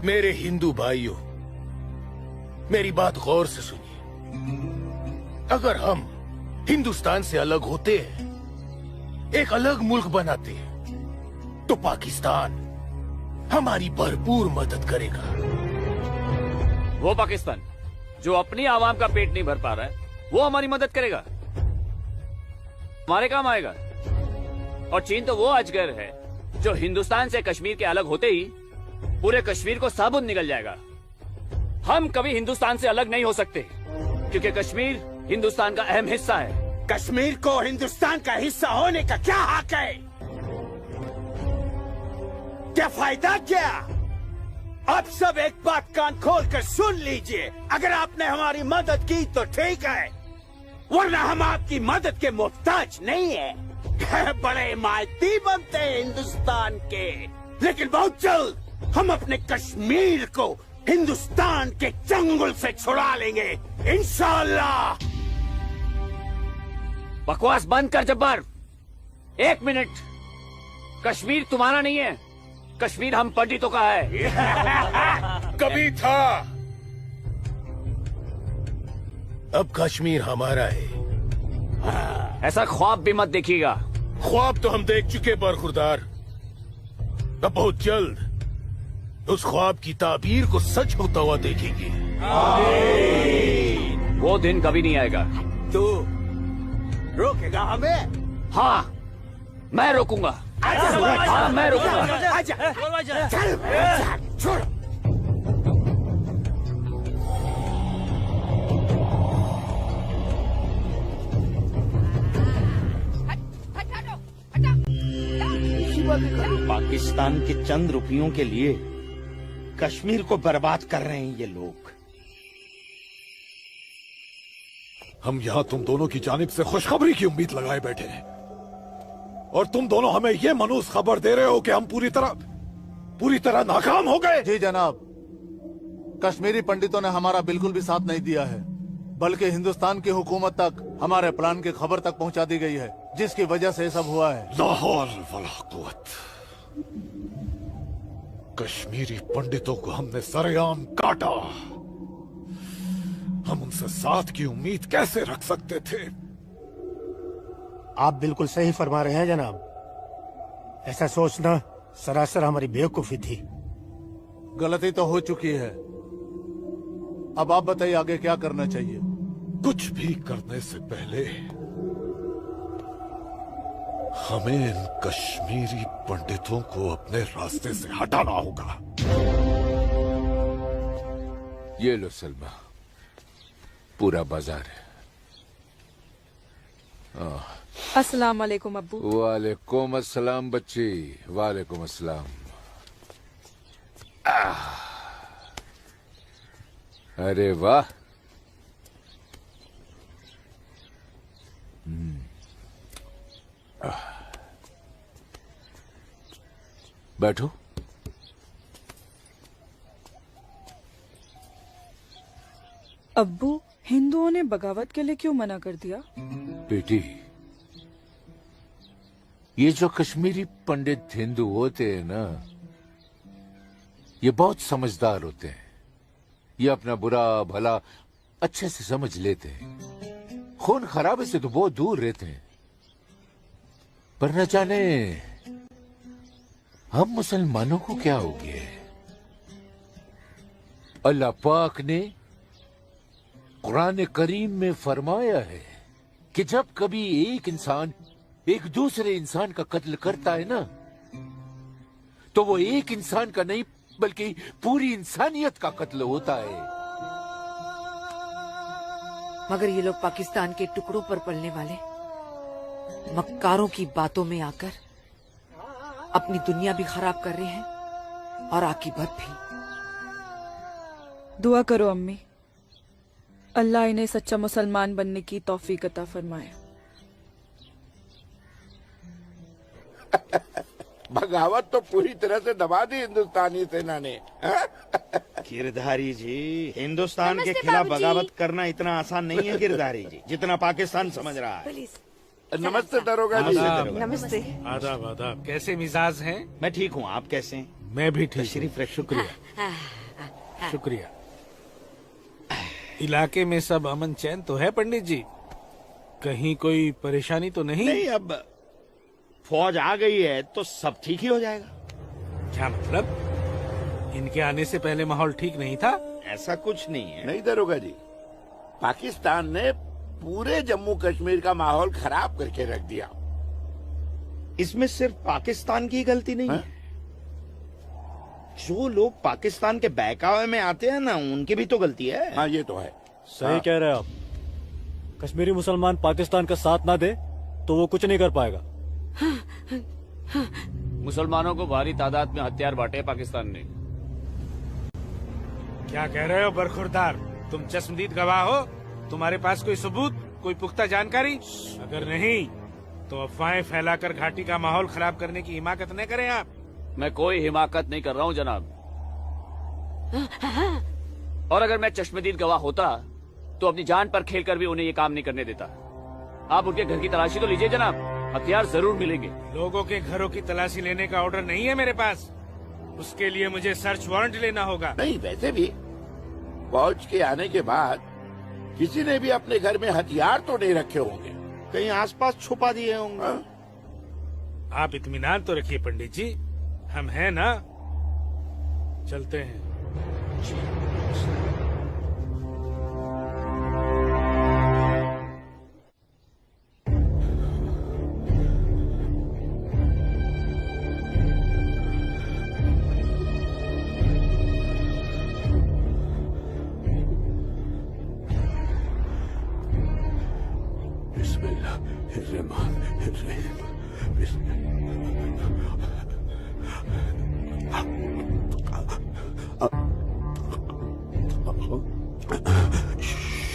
मेरे हिंदू भाइयों, मेरी बात गौर से सुनिए। अगर हम हिंदुस्तान से अलग होते हैं, एक अलग मुल्क बनाते हैं, तो पाकिस्तान हमारी भरपूर मदद करेगा। वो पाकिस्तान जो अपनी आवाम का पेट नहीं भर पा रहा है, वो हमारी मदद करेगा, हमारे काम आएगा। और चीन तो वो अजगर है जो हिंदुस्तान से कश्मीर के अलग होते ही पूरे कश्मीर को साबुत निकल जाएगा। हम कभी हिंदुस्तान से अलग नहीं हो सकते क्योंकि कश्मीर हिंदुस्तान का अहम हिस्सा है। कश्मीर को हिंदुस्तान का हिस्सा होने का क्या हक है? क्या फायदा क्या? अब सब एक बात कान खोल कर सुन लीजिए। अगर आपने हमारी मदद की तो ठीक है, वरना हम आपकी मदद के मोहताज नहीं है। बड़े इमारती बनते हैं हिंदुस्तान के, लेकिन बहुत जल्द हम अपने कश्मीर को हिंदुस्तान के चंगुल से छुड़ा लेंगे, इंशाअल्लाह। बकवास बंद कर जब्बार। एक मिनट, कश्मीर तुम्हारा नहीं है, कश्मीर हम पंडितों का है। कभी था, अब कश्मीर हमारा है। ऐसा ख्वाब भी मत देखिएगा। ख्वाब तो हम देख चुके बरखुरदार। अब बहुत जल्द उस ख्वाब की ताबीर को सच होता हुआ देखेंगे। वो दिन कभी नहीं आएगा। तू रोकेगा हमें? हाँ, मैं रोकूंगा। हाँ, मैं रोकूंगा। छोड़। पाकिस्तान के चंद रुपयों के लिए कश्मीर को बर्बाद कर रहे हैं ये लोग। हम यहाँ तुम दोनों की जानिब से खुशखबरी की उम्मीद लगाए बैठे हैं और तुम दोनों हमें ये मनूस खबर दे रहे हो कि हम पूरी तरह नाकाम हो गए। जी जनाब, कश्मीरी पंडितों ने हमारा बिल्कुल भी साथ नहीं दिया है, बल्कि हिंदुस्तान की हुकूमत तक हमारे प्लान की खबर तक पहुंचा दी गई है, जिसकी वजह से ये सब हुआ है। ला हौल वला कुव्वत। कश्मीरी पंडितों को हमने सरेआम काटा। हम उनसे साथ की उम्मीद कैसे रख सकते थे? आप बिल्कुल सही फरमा रहे हैं जनाब। ऐसा सोचना सरासर हमारी बेवकूफी थी। गलती तो हो चुकी है, अब आप बताइए आगे क्या करना चाहिए। कुछ भी करने से पहले हमें इन कश्मीरी पंडितों को अपने रास्ते से हटाना होगा। ये लो सलमा, पूरा बाजार है। अस्सलाम वालेकुम अब्बू। वालेकुम अस्सलाम बच्ची, वालेकुम अस्सलाम। अरे वाह, बैठो। अब्बू, हिंदुओं ने बगावत के लिए क्यों मना कर दिया? बेटी, ये जो कश्मीरी पंडित हिंदू होते हैं ना, ये बहुत समझदार होते हैं। ये अपना बुरा भला अच्छे से समझ लेते हैं। खून खराबे से तो बहुत दूर रहते हैं। पर न जाने हम मुसलमानों को क्या हो गया है। अल्लाह पाक ने कुरान करीम में फरमाया है कि जब कभी एक इंसान एक दूसरे इंसान का कत्ल करता है ना, तो वो एक इंसान का नहीं बल्कि पूरी इंसानियत का कत्ल होता है। मगर ये लोग पाकिस्तान के टुकड़ों पर पलने वाले मक्कारों की बातों में आकर अपनी दुनिया भी खराब कर रहे हैं और आकीबत भी। दुआ करो अम्मी, अल्लाह इन्हें सच्चा मुसलमान बनने की तौफीक अता फरमाए। बगावत तो पूरी तरह से दबा दी हिंदुस्तानी सेना ने। गिरधारी जी, हिंदुस्तान के खिलाफ बाबूजी। बगावत करना इतना आसान नहीं है गिरधारी जी, जितना पाकिस्तान समझ रहा है। नमस्ते दरोगा जी। नमस्ते। आदाब आदाब। कैसे मिजाज हैं? मैं ठीक हूँ, आप कैसे हैं? मैं भी ठीक तशरीफ हूँ। शुक्रिया शुक्रिया। इलाके में सब अमन चैन तो है पंडित जी? कहीं कोई परेशानी तो नहीं? नहीं, अब फौज आ गई है तो सब ठीक ही हो जाएगा। क्या मतलब? इनके आने से पहले माहौल ठीक नहीं था? ऐसा कुछ नहीं है। नहीं दरोगा जी, पाकिस्तान ने पूरे जम्मू कश्मीर का माहौल खराब करके रख दिया। इसमें सिर्फ पाकिस्तान की गलती नहीं है। जो लोग पाकिस्तान के बहकावे में आते हैं ना, उनकी भी तो गलती है। हाँ, ये तो है। सही कह रहे हैं आप। कश्मीरी मुसलमान पाकिस्तान का साथ ना दे तो वो कुछ नहीं कर पाएगा। मुसलमानों को भारी तादाद में हथियार बांटे पाकिस्तान ने। क्या कह रहे हो बरखुरदार? तुम चश्मदीद गवाह हो? तुम्हारे पास कोई सबूत, कोई पुख्ता जानकारी? अगर नहीं तो अफवाहें फैलाकर घाटी का माहौल खराब करने की हिमाकत न करें आप। मैं कोई हिमाकत नहीं कर रहा हूँ जनाब। और अगर मैं चश्मदीद गवाह होता तो अपनी जान पर खेलकर भी उन्हें ये काम नहीं करने देता। आप उनके घर की तलाशी तो लीजिए जनाब, हथियार जरूर मिलेंगे। लोगों के घरों की तलाशी लेने का ऑर्डर नहीं है मेरे पास। उसके लिए मुझे सर्च वारंट लेना होगा। नहीं, वैसे भी फौज के आने के बाद किसी ने भी अपने घर में हथियार तो नहीं रखे होंगे, कहीं आसपास छुपा दिए होंगे। आप इत्मीनान तो रखिए पंडित जी, हम हैं ना। चलते हैं।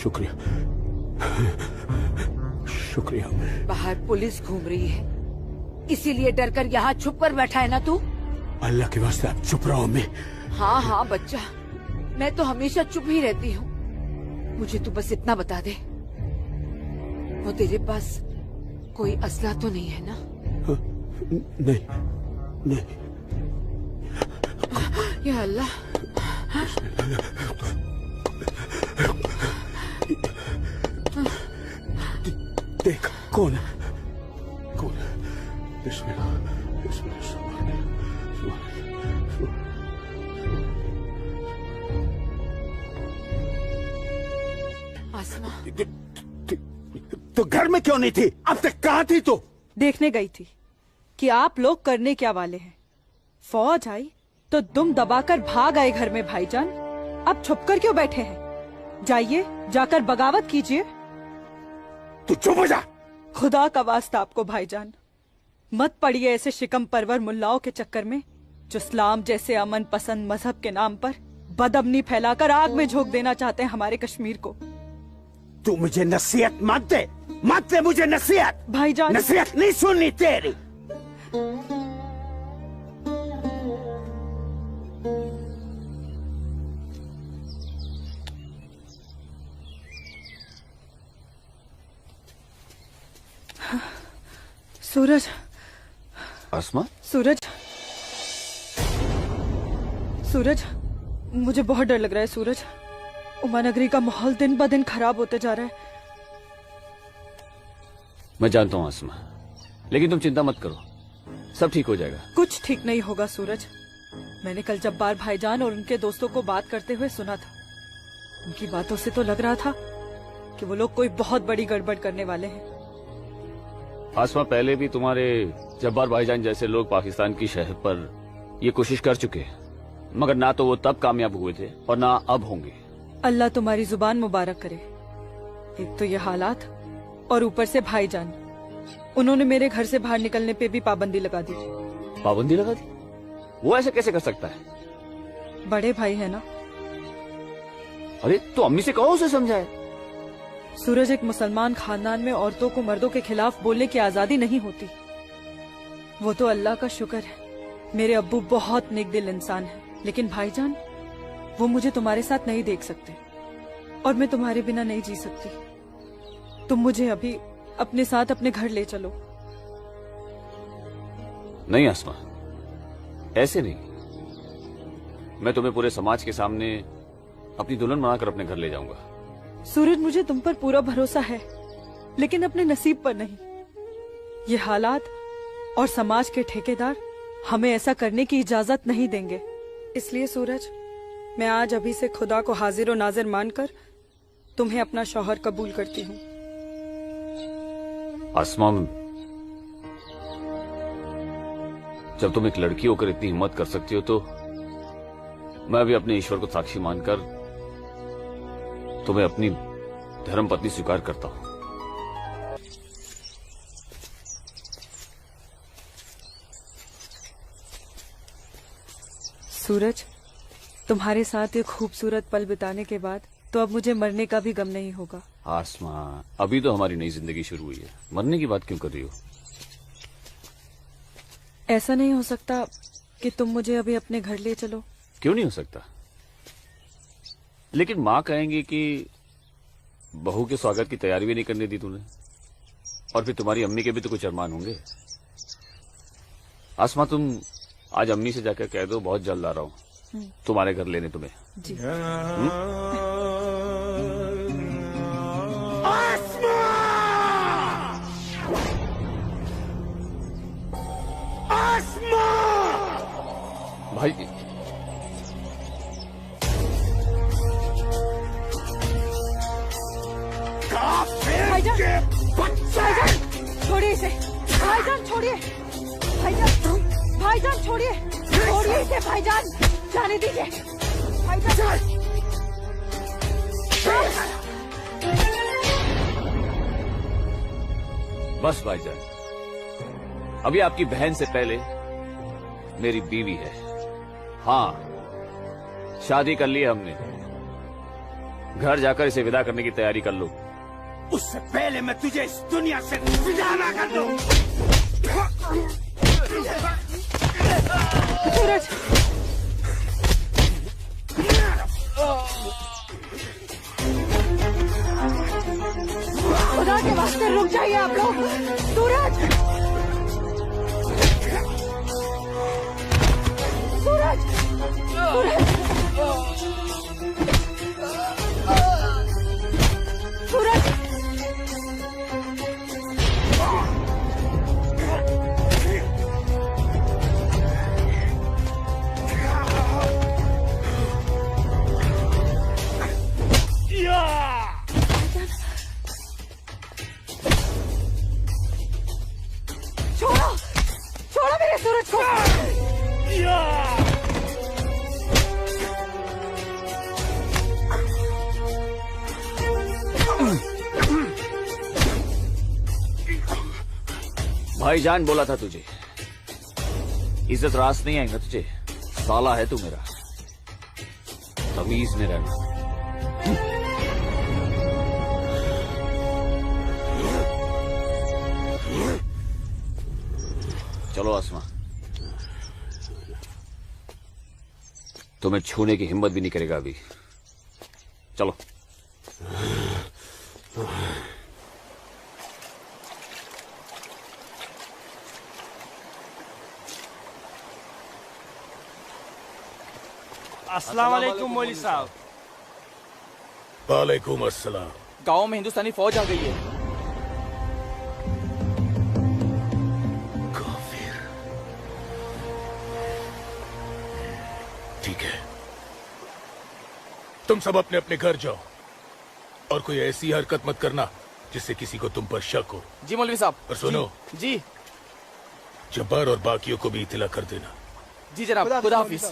शुक्रिया शुक्रिया। बाहर पुलिस घूम रही है, इसीलिए डर कर यहाँ छुप कर बैठा है ना तू? अल्लाह के वास्ते आप चुप रहो। मैं हाँ हाँ बच्चा, मैं तो हमेशा चुप ही रहती हूँ। मुझे तू बस इतना बता दे, वो तेरे पास कोई असला तो नहीं है ना? नहीं नहीं। या अल्लाह। देख कौन है, कौन है? बिस्मिल्लाह बिस्मिल्लाह। आसमा, तो घर में क्यों नहीं थी? अब तक कहाँ थी तू? देखने गई थी कि आप लोग करने क्या वाले हैं। फौज आई तो दुम दबाकर भाग आए घर में भाईजान। अब छुपकर क्यों बैठे हैं? जाइए, जाकर बगावत कीजिए। तू चुप हो जा। खुदा का वास्ता आपको भाईजान, मत पड़िए ऐसे शिकम परवर मुल्लाओं के चक्कर में जो इस्लाम जैसे अमन पसंद मजहब के नाम पर बदअमनी फैलाकर आग में झोंक देना चाहते हैं हमारे कश्मीर को। तू मुझे नसीहत मत दे, मत दे मुझे नसीहत। भाईजान, नसीहत नहीं सुननी तेरी। सूरज। आसमा? सूरज, सूरज, मुझे बहुत डर लग रहा है सूरज। उमा नगरी का माहौल दिन ब दिन खराब होते जा रहा है। मैं जानता हूँ आसमा, लेकिन तुम चिंता मत करो, सब ठीक हो जाएगा। कुछ ठीक नहीं होगा सूरज। मैंने कल जब्बार भाईजान और उनके दोस्तों को बात करते हुए सुना था। उनकी बातों से तो लग रहा था कि वो लोग कोई बहुत बड़ी गड़बड़ करने वाले हैं। आसमा, पहले भी तुम्हारे जब्बार भाईजान जैसे लोग पाकिस्तान की शहर पर ये कोशिश कर चुके हैं, मगर ना तो वो तब कामयाब हुए थे और ना अब होंगे। अल्लाह तुम्हारी जुबान मुबारक करे। एक तो ये हालात और ऊपर से भाईजान, उन्होंने मेरे घर से बाहर निकलने पे भी पाबंदी लगा दी। पाबंदी लगा दी? वो ऐसे कैसे कर सकता है? बड़े भाई है ना। अरे तो अम्मी से कहो, उसे समझाए। सूरज, एक मुसलमान खानदान में औरतों को मर्दों के खिलाफ बोलने की आजादी नहीं होती। वो तो अल्लाह का शुक्र है, मेरे अब्बू बहुत नेक दिल इंसान है, लेकिन भाईजान वो मुझे तुम्हारे साथ नहीं देख सकते और मैं तुम्हारे बिना नहीं जी सकती। तुम मुझे अभी अपने साथ अपने घर ले चलो। नहीं आसमा, ऐसे नहीं। मैं तुम्हें पूरे समाज के सामने अपनी दुल्हन बनाकर अपने घर ले जाऊंगा। सूरज, मुझे तुम पर पूरा भरोसा है, लेकिन अपने नसीब पर नहीं। ये हालात और समाज के ठेकेदार हमें ऐसा करने की इजाजत नहीं देंगे। इसलिए सूरज, मैं आज अभी से खुदा को हाजिर और नाजिर मानकर तुम्हें अपना शौहर कबूल करती हूँ। आसमा, जब तुम एक लड़की होकर इतनी हिम्मत कर सकती हो, तो मैं भी अपने ईश्वर को साक्षी मानकर तुम्हें अपनी धर्म पत्नी स्वीकार करता हूं। सूरज, तुम्हारे साथ एक खूबसूरत पल बिताने के बाद तो अब मुझे मरने का भी गम नहीं होगा। आसमा, अभी तो हमारी नई जिंदगी शुरू हुई है, मरने की बात क्यों कर रही हो? ऐसा नहीं हो सकता कि तुम मुझे अभी अपने घर ले चलो? क्यों नहीं हो सकता? लेकिन माँ कहेंगी कि बहू के स्वागत की तैयारी भी नहीं करने दी तूने, और फिर तुम्हारी अम्मी के भी तो कुछ अरमान होंगे। आसमा, तुम आज अम्मी से जाकर कह दो बहुत जल्द आ रहा हूँ तुम्हारे घर लेने तुम्हें। जी। भाई, भाईजान, भाईजान, छोड़िए इसे। भाईजान छोड़िए, भाईजान, भाईजान छोड़िए, छोड़िए इसे भाईजान, जाने दीजिए भाईजान। बस भाईजान, अभी आपकी बहन से पहले मेरी बीवी है। हाँ, शादी कर ली है हमने। घर जाकर इसे विदा करने की तैयारी कर लो। उससे पहले मैं तुझे इस दुनिया से विदा ना कर दूं। सूरज, खुदा के वास्ते रुक जाइए आप लोग। सूरज, सूरज, सूरज, सूरज, छोड़ो, छोड़ो मेरे सूरज को। भाईजान बोला था तुझे, इज्जत रास नहीं आएगा तुझे। साला है तू मेरा, तमीज में रहना। चलो आसमा, तुम्हें छूने की हिम्मत भी नहीं करेगा अभी। चलो। अस्सलाम वालेकुम मौलवी साहब। वालेकुम अस्सलाम। गांव में हिंदुस्तानी फौज आ गई है। ठीक है, तुम सब अपने अपने घर जाओ और कोई ऐसी हरकत मत करना जिससे किसी को तुम पर शक हो। जी मौलवी साहब। और सुनो जी जब्बार और बाकियों को भी इत्तला कर देना। जी जनाब, खुदा हाफिज।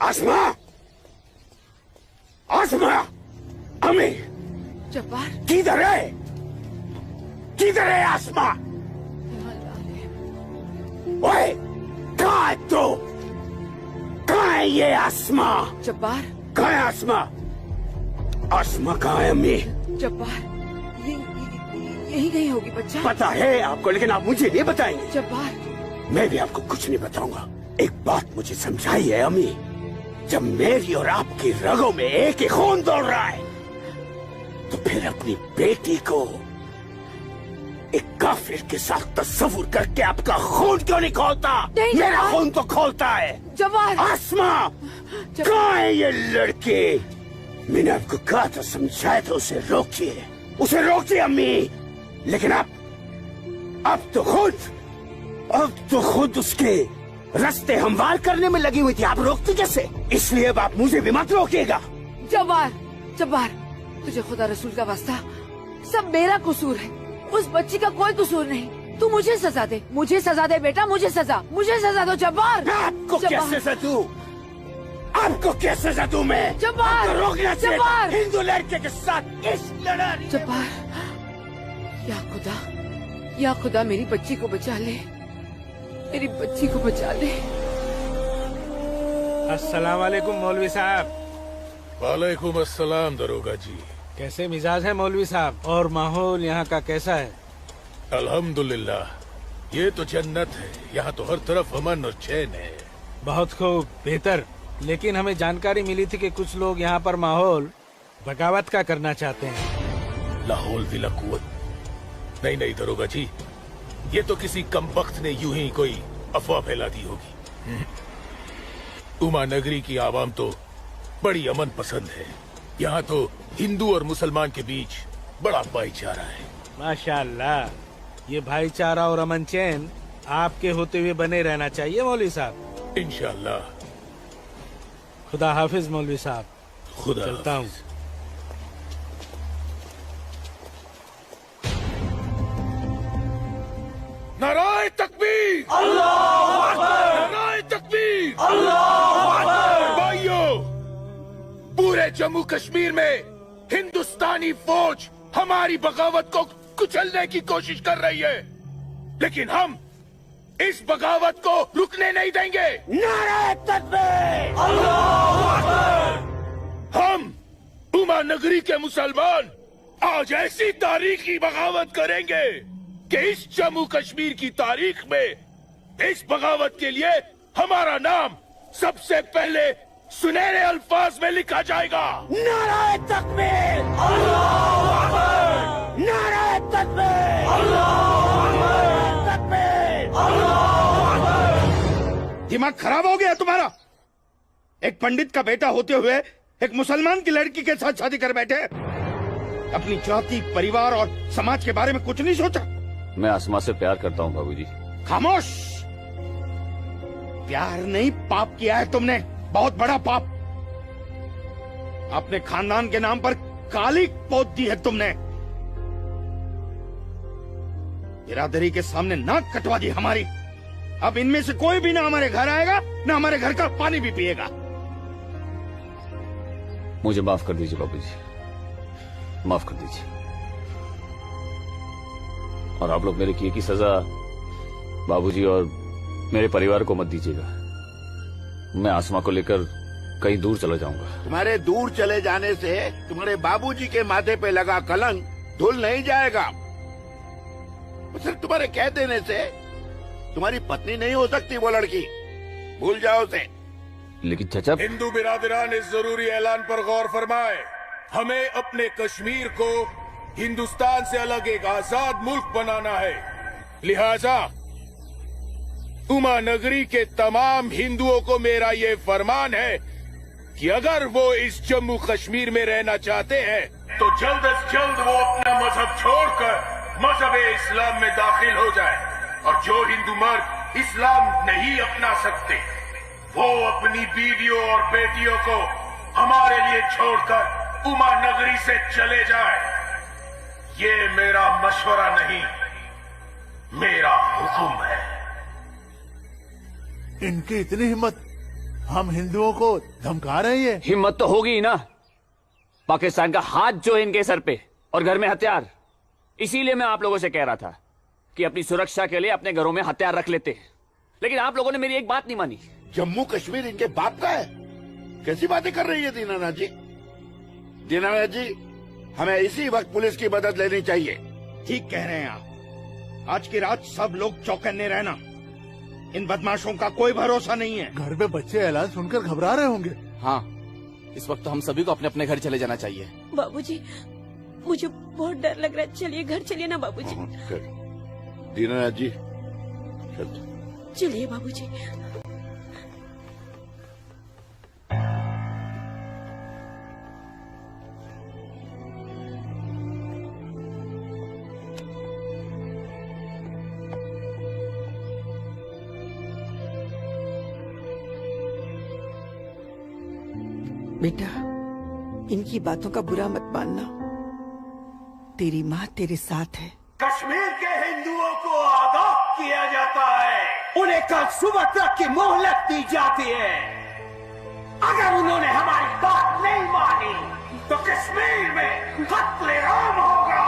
आसमा, आसमा, अमी, जब्बार किधर है? किधर है आसमा? ओए, कहाँ है तू? कहाँ है ये आसमा? जब्बार कहाँ है आसमा? आसमा कहाँ है अम्मी? जब्बार यही कहीं होगी बच्चा। पता है आपको, लेकिन आप मुझे नहीं बताएंगे। जब्बार मैं भी आपको कुछ नहीं बताऊंगा। एक बात मुझे समझाई है अम्मी, जब मेरी और आपकी रगों में एक ही खून दौड़ रहा है तो फिर अपनी बेटी को एक काफिर के साथ तस्वुर करके आपका खून क्यों नहीं खोलता? मेरा खून तो खोलता है। जब्बार, आसमा, कहाँ है ये लड़की? मैंने आपको कहा था, समझाया था, उसे रोकिए, उसे रोकिए अम्मी। लेकिन अब तो खुद उसके रास्ते हमवार करने में लगी हुई थी। आप रोकती कैसे? इसलिए अब आप मुझे भी मत रोकिएगा। जब्बार, जब्बार, तुझे खुदा रसूल का वास्ता, सब मेरा कसूर है, उस बच्ची का कोई कसूर नहीं। तू मुझे सजा दे, मुझे सजा दे बेटा, मुझे सजा दो जब्बार। आपको क्या सजा दूं? आपको क्या सजा दूं मैं? जब्बार, आपको रोकना चाहिए जब्बार, हिंदू लड़के के साथ इस लड़ाई। जब्बार, या खुदा मेरी बच्ची को बचा ले, मेरी बच्ची को बचा ले। अस्सलाम वालेकुम मौलवी साहब। वालेकुम अस्सलाम दरोगा जी। कैसे मिजाज है मौलवी साहब, और माहौल यहाँ का कैसा है? अल्हम्दुलिल्लाह, ये तो जन्नत है। यहाँ तो हर तरफ अमन और चैन है। बहुत खूब, बेहतर। लेकिन हमें जानकारी मिली थी कि कुछ लोग यहाँ पर माहौल बगावत का करना चाहते हैं। लाहौल दिला कुवत। नहीं नहीं दरोगा जी, ये तो किसी कमबख्त ने यूं ही कोई अफवाह फैला दी होगी। उमा नगरी की आवाम तो बड़ी अमन पसंद है। यहाँ तो हिंदू और मुसलमान के बीच बड़ा भाईचारा है। माशाअल्लाह, ये भाईचारा और अमन चैन आपके होते हुए बने रहना चाहिए मौलवी साहब। इंशाअल्लाह। खुदा हाफिज मौलवी साहब। खुदा चलता हूँ। नाराए तकबीर, अल्लाहू अकबर, नाराए तकबीर, अल्लाहू अकबर। भाइयों, पूरे जम्मू कश्मीर में हिंदुस्तानी फौज हमारी बगावत को कुचलने की कोशिश कर रही है, लेकिन हम इस बगावत को रुकने नहीं देंगे। नाराए तकबीर, अल्लाहू अकबर। हम उमा नगरी के मुसलमान आज ऐसी तारीखी बगावत करेंगे कि इस जम्मू कश्मीर की तारीख में इस बगावत के लिए हमारा नाम सबसे पहले सुनहरे अल्फाज में लिखा जाएगा। नाराए तकबीर, अल्लाहू अकबर। नाराए तकबीर, अल्लाहू अकबर। तकबीर, अल्लाहू अकबर। दिमाग खराब हो गया तुम्हारा? एक पंडित का बेटा होते हुए एक मुसलमान की लड़की के साथ शादी कर बैठे। अपनी जाति, परिवार और समाज के बारे में कुछ नहीं सोचा? मैं आसमा से प्यार करता हूँ बाबूजी। खामोश। प्यार नहीं, पाप किया है तुमने, बहुत बड़ा पाप। अपने खानदान के नाम पर काली पोत दी है तुमने। बिरादरी के सामने नाक कटवा दी हमारी। अब इनमें से कोई भी ना हमारे घर आएगा, ना हमारे घर का पानी भी पिएगा। मुझे माफ कर दीजिए बाबूजी, माफ कर दीजिए। और आप लोग मेरे किए की सजा बाबूजी और मेरे परिवार को मत दीजिएगा। मैं आसमा को लेकर कहीं दूर चला जाऊंगा। तुम्हारे दूर चले जाने से तुम्हारे बाबूजी के माथे पे लगा कलंक धुल नहीं जाएगा। सिर्फ तुम्हारे कह देने से तुम्हारी पत्नी नहीं हो सकती वो लड़की, भूल जाओ उसे। लेकिन चाचा, हिंदू बिरादरान इस जरूरी ऐलान पर गौर फरमाए। हमें अपने कश्मीर को हिंदुस्तान से अलग एक आजाद मुल्क बनाना है। लिहाजा उमा नगरी के तमाम हिंदुओं को मेरा ये फरमान है कि अगर वो इस जम्मू कश्मीर में रहना चाहते हैं तो जल्द से जल्द वो अपना मजहब छोड़कर मजहब इस्लाम में दाखिल हो जाए। और जो हिंदू मर्द इस्लाम नहीं अपना सकते वो अपनी बीवियों और बेटियों को हमारे लिए छोड़कर उमा नगरी से चले जाए। ये मेरा मशवरा नहीं, मेरा हुक्म है। इनकी इतनी हिम्मत, हम हिंदुओं को धमका रहे हैं। हिम्मत तो होगी ही ना। पाकिस्तान का हाथ जो है इनके सर पे और घर में हथियार। इसीलिए मैं आप लोगों से कह रहा था कि अपनी सुरक्षा के लिए अपने घरों में हथियार रख लेते, लेकिन आप लोगों ने मेरी एक बात नहीं मानी। जम्मू कश्मीर इनके बाप का है? कैसी बातें कर रही है दीनानाथ जी? दीनानाथ जी, हमें इसी वक्त पुलिस की मदद लेनी चाहिए। ठीक कह रहे हैं आप। आज की रात सब लोग चौकन्ने रहना। इन बदमाशों का कोई भरोसा नहीं है। घर में बच्चे ऐलान सुनकर घबरा रहे होंगे। हाँ, इस वक्त तो हम सभी को अपने अपने घर चले जाना चाहिए। बाबूजी, मुझे बहुत डर लग रहा है। चलिए घर चलिए ना बाबूजी। दीनानाथ जी, चलिए बाबूजी। बेटा, इनकी बातों का बुरा मत मानना। तेरी माँ तेरे साथ है। कश्मीर के हिंदुओं को आगाह किया जाता है। उन्हें कल सुबह तक की मोहलत दी जाती है। अगर उन्होंने हमारी बात नहीं मानी तो कश्मीर में कत्ले-आम होगा।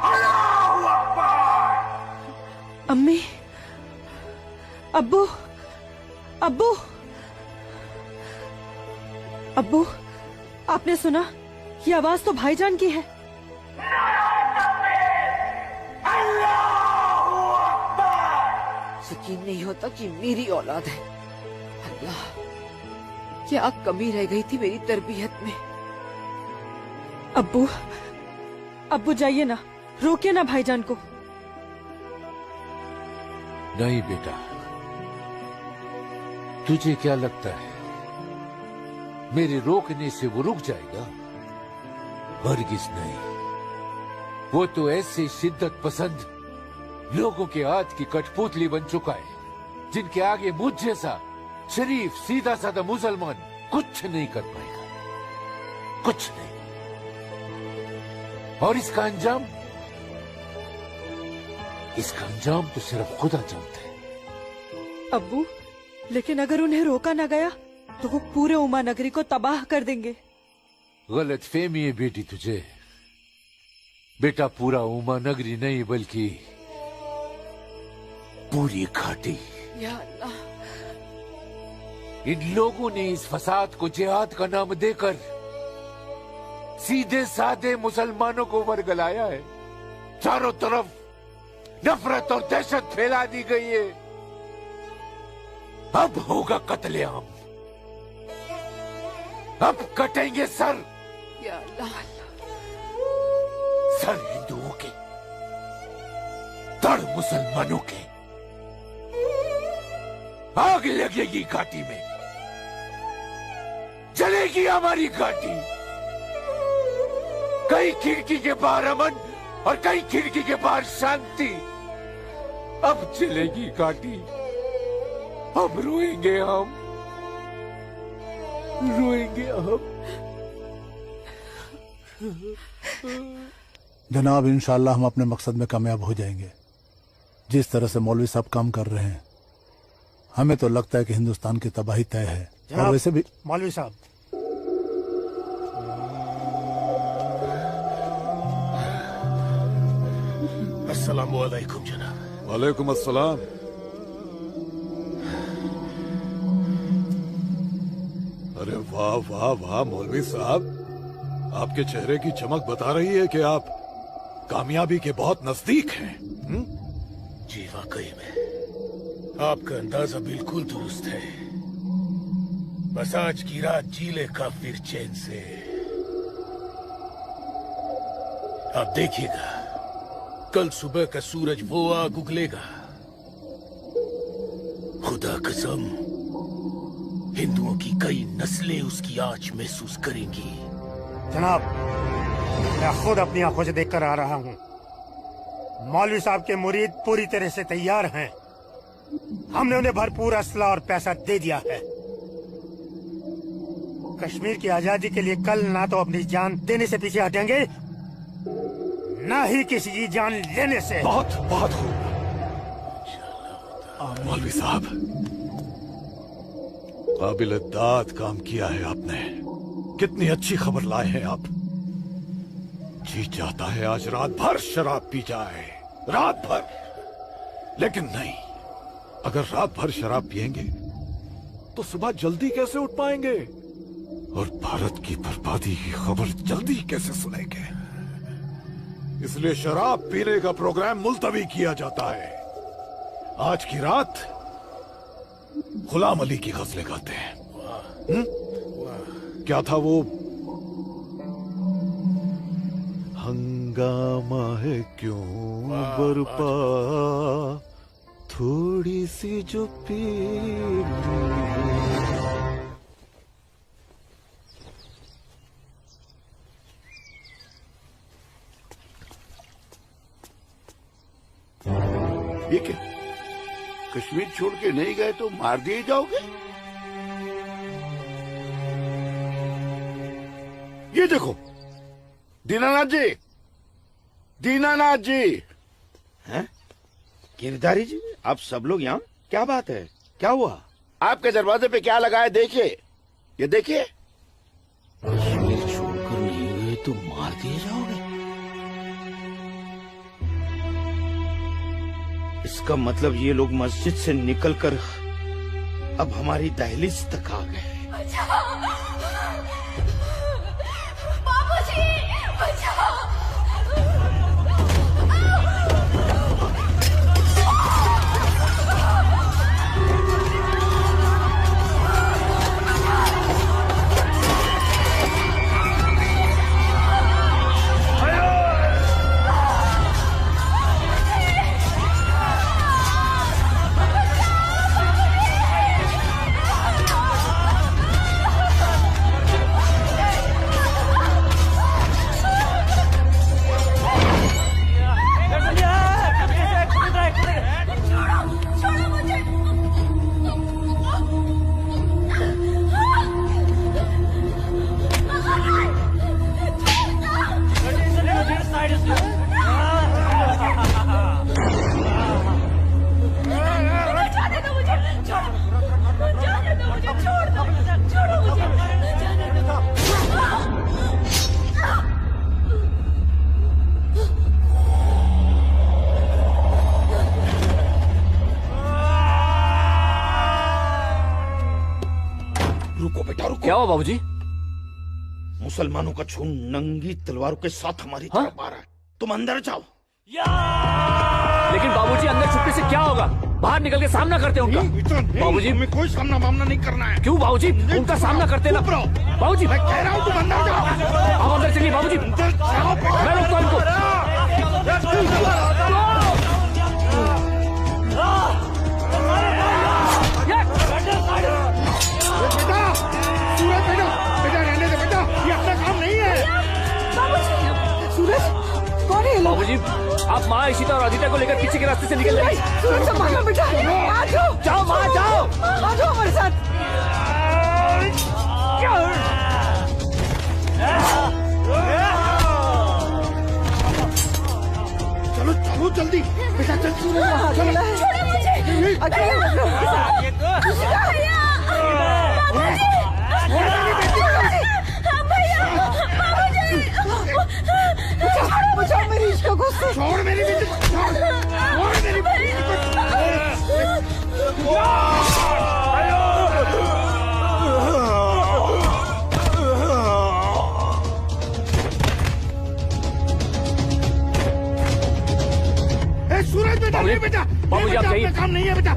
अल्लाहू अकबर। अम्मी, अब्बू, अब्बू, अब्बू, आपने सुना? ये आवाज तो भाईजान की है। यकीन नहीं होता कि मेरी औलाद है। अल्लाह, क्या कमी रह गई थी मेरी तरबियत में। अब्बू, अब्बू जाइए ना, रोकिए ना भाईजान को। नहीं बेटा, तुझे क्या लगता है मेरे रोकने से वो रुक जाएगा? हरगिज नहीं। वो तो ऐसे शिद्दत पसंद लोगों के हाथ की कठपुतली बन चुका है जिनके आगे मुझ जैसा शरीफ सीधा साधा मुसलमान कुछ नहीं कर पाएगा, कुछ नहीं। और इसका अंजाम तो सिर्फ खुदा जानता है। अब्बू, लेकिन अगर उन्हें रोका ना गया तो वो पूरे उमा नगरी को तबाह कर देंगे। गलत फहमी है बेटी तुझे। बेटा, पूरा उमा नगरी नहीं बल्कि पूरी घाटी। या अल्लाह, इन लोगों ने इस फसाद को जिहाद का नाम देकर सीधे साधे मुसलमानों को वर्गलाया है। चारों तरफ नफरत और दहशत फैला दी गई है। अब होगा कत्लेआम, अब कटेंगे सर। या अल्लाह, सर हिंदुओं के, धड़ मुसलमानों के। आग लगेगी घाटी में, जलेगी हमारी घाटी। कई खिड़की के बाहर अमन और कई खिड़की के बाहर शांति। अब जलेगी घाटी, अब रोएंगे हम, रोएंगे हम। जनाब, इंशाल्लाह हम अपने मकसद में कामयाब हो जाएंगे। जिस तरह से मौलवी साहब काम कर रहे हैं, हमें तो लगता है कि हिंदुस्तान की तबाही तय है। और वैसे भी मौलवी साहब, अस्सलाम वालेकुम जनाब। वालेकुम अस्सलाम। अरे वाह वाह वाह मौलवी साहब, आपके चेहरे की चमक बता रही है कि आप कामयाबी के बहुत नजदीक हैं। जी वाकई में आपका अंदाजा बिल्कुल दुरुस्त है। बस आज की रात जी ले काफिर चैन से। आप देखिएगा, कल सुबह का सूरज वो आग उगलेगा। खुदा कसम, हिंदुओं की कई नस्लें उसकी आंच महसूस करेंगी। जनाब, मैं खुद अपनी आंखों से देखकर आ रहा हूँ। मौलवी साहब के मुरीद पूरी तरह से तैयार हैं। हमने उन्हें भरपूर असला और पैसा दे दिया है। कश्मीर की आजादी के लिए कल ना तो अपनी जान देने से पीछे हटेंगे, ना ही किसी की जान लेने से। बहुत बहुत हो मौलवी साहब, काबिल दाद काम किया है आपने। कितनी अच्छी खबर लाए हैं आप। जी चाहता है आज रात भर शराब पी जाए, रात भर। लेकिन नहीं, अगर रात भर शराब पिएंगे तो सुबह जल्दी कैसे उठ पाएंगे और भारत की बर्बादी की खबर जल्दी कैसे सुनेंगे। इसलिए शराब पीने का प्रोग्राम मुलतवी किया जाता है। आज की रात गुलाम अली की गजलें गाते हैं। क्या था वो? हंगामा है क्यों बरपा, थोड़ी सी जो पी ये क्या? कश्मीर छोड़ के नहीं गए तो मार दिए जाओगे? ये देखो, दीनानाथ जी, दीनानाथ जी। हैं? गिरधारी जी, आप सब लोग यहाँ? क्या बात है? क्या हुआ? आपके दरवाजे पे क्या लगा है देखिए, ये देखिए। कश्मीर छोड़कर नहीं गए तो मार दिए जाओगे? इसका मतलब ये लोग मस्जिद से निकलकर अब हमारी दहलीज तक आ गए। बाबूजी, बचाओ! क्या हुआ बाबूजी? मुसलमानों का झुंड नंगी तलवारों के साथ हमारी तरफ आ रहा है। तुम अंदर जाओ। लेकिन बाबूजी, अंदर छुपने से क्या होगा? बाहर निकल के सामना करते हैं उनका। बाबूजी, हमें कोई सामना मामला नहीं करना है। क्यों बाबूजी? उनका सामना करते ना। बाबूजी, मैं कह रहा हूँ तुम अंदर जाओ। आप अंदर चलिए बाबूजी। मैं रोकता हूं उनको। बेटा रहने दे बेटा, ये अपना काम नहीं है। सूरज, कौन है? बाबूजी, आप माँ इशिता और आदित्य को लेकर पीछे के रास्ते से निकल जाइए। सूरज संभालो बेटा, आ जाओ। जाओ माँ, जाओ। आ जाओ हमारे साथ। चलो चलो जल्दी बेटा, चल सूरज, चलो। छोड़ो मुझे। बचाओ मेरी इश्क को। छोड़ मेरी बेटी को, छोड़ मेरी बेटी को। सूरज बेटा, नहीं बेटा, बाबूजी आप जाइए। काम नहीं है बेटा।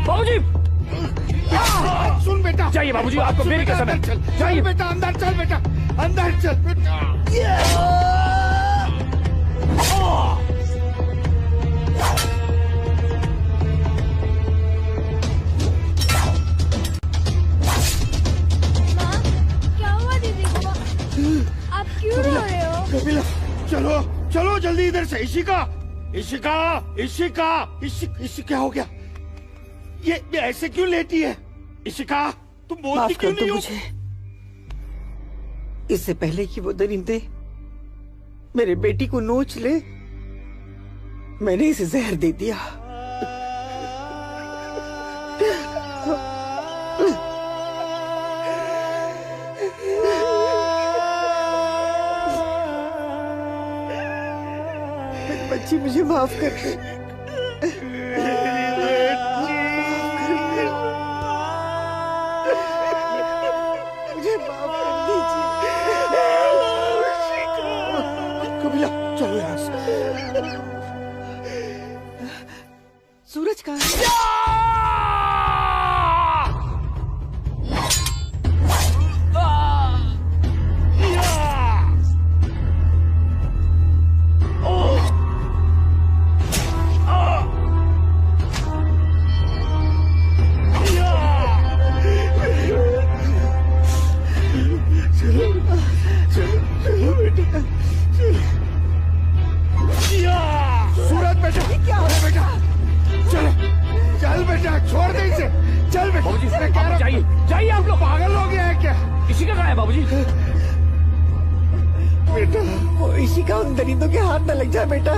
बाबूजी सुन बेटा, जाइए बाबूजी, आपको मेरी कसम है। चल बेटा, अंदर चल बेटा, अंदर चल बेटा। क्या हुआ दीदी को? आप क्यों रो रहे हो? कपिला, चलो चलो जल्दी इधर से। इशिका, इशिका, इशिका, क्या हो गया? ये ऐसे क्यों लेटी है? इशिका, तुम बोलती माफ क्यों कर दो नहीं हो? मुझे। इससे पहले कि वो दरिंदे मेरे बेटी को नोच ले, मैंने इसे जहर दे दिया। मेरी बच्ची, मुझे माफ कर दे। मुझे माफ कर दीजिए। कपिला, चलो यहाँ से। सूरज कहाँ है? सूरज बेटा, क्या हो बेटा? चलो, चल बेटा, छोड़ दे इसे। चल बेटा। बाबूजी, जाइए जाइए, आप लोग पागल हो गया है क्या? इशिका कहाँ है बाबूजी? बेटा, वो इशिका उन दरिंदों के हाथ न लग जाए बेटा।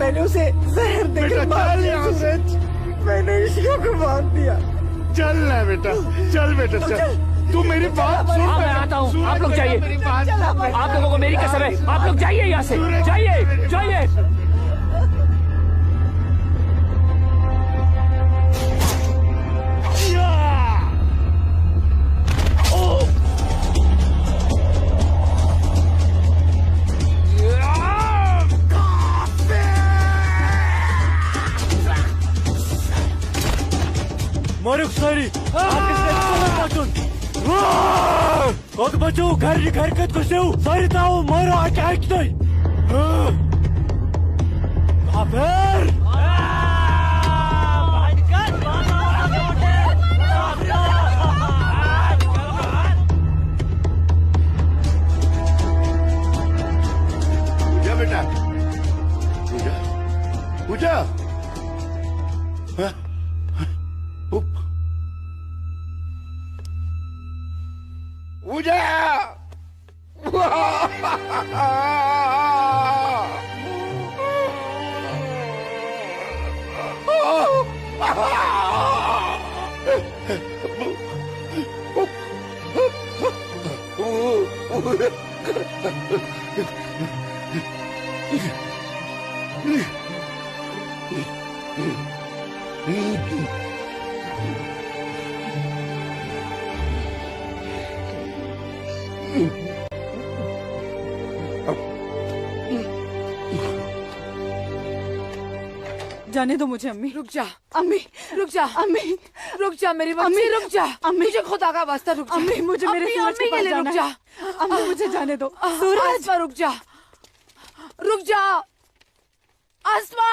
मैंने उसे जहर देकर मार दिया। सूरज, मैंने इशिका को मार दिया। चल ना बेटा, चल बेटा, चल। तू मेरी बात सुन। हाँ, मैं आता हूँ। आप लोग जाइए। आप लोगों को मेरी कसम है। आप लोग जाइए यहाँ से। जाइए जाइए। Moruk sorry. Kok baju gari hareket ko seu. Sorry tahu moro attack dai. Haber. पूजा बेटा, पूजा, पूजा। हाँ? पूजा! जाने दो मुझे अम्मी। रुक जा अम्मी, रुक जा अम्मी, रुक जा मेरी बच्ची, अम्मी, रुक जा। अम्मी, मुझे खुदा का वास्ता रुक जा। अम्मी, मुझे मेरे सूरज के पास जाना रुक जा। है। अम्मी, मुझे जाने दो। सूरज, आसमा रुक जा, रुक जा आसमा।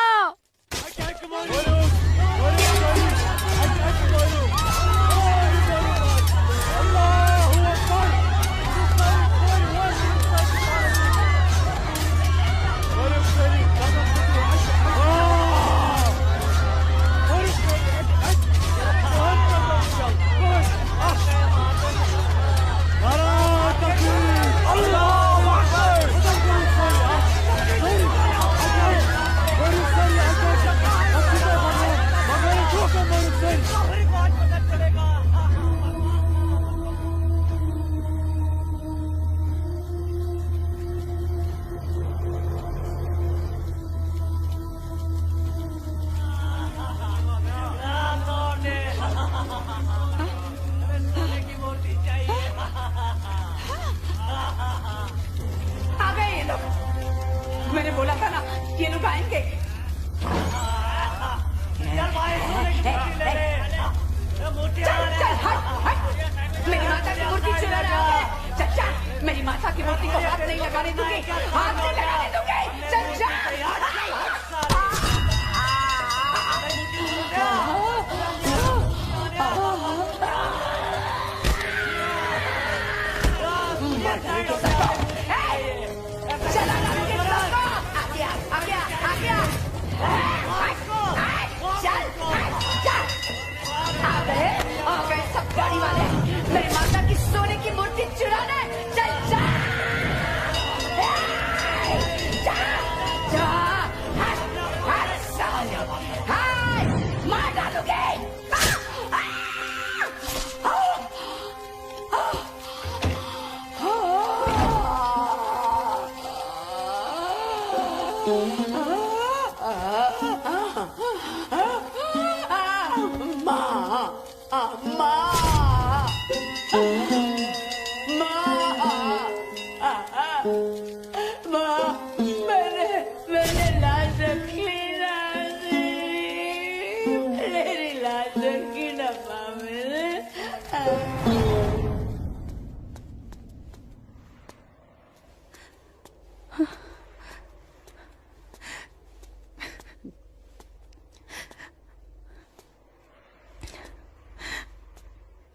आ गए ये लोग। मैंने बोला था ना ये लोग आएंगे। बेटी को हाथ नहीं लगाने दूंगी, हाथ नहीं लगाने दूंगी। चल जा। गाड़ी वाले मेरी माता की सोने की मूर्ति चुराने, चल जा जा जा, मार डालूंगी। मैंने लाश रखी ना, मेरी लाश रखी ना माँ मैंने।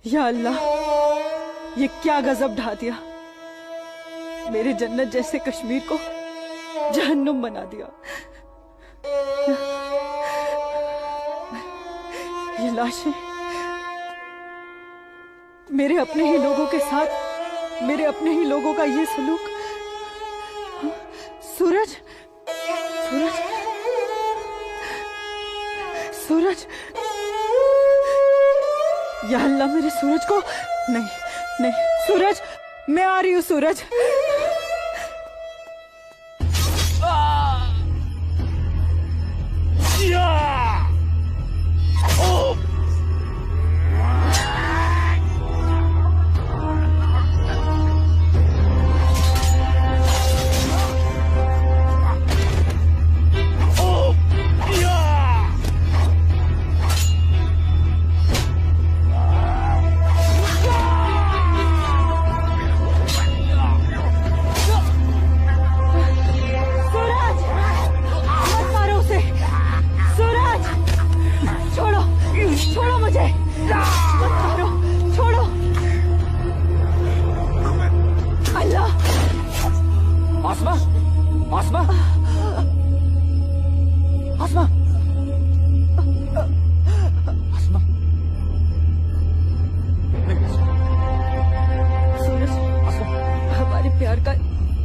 या अल्लाह, ये क्या गजब ढा दिया। मेरे जन्नत जैसे कश्मीर को जहन्नुम बना दिया। ये लाशें मेरे अपने ही लोगों के साथ, मेरे अपने ही लोगों का ये सलूक। सूरज, सूरज, सूरज, या अल्लाह, मेरे सूरज को नहीं, नहीं, सूरज, मैं आ रही हूँ सूरज।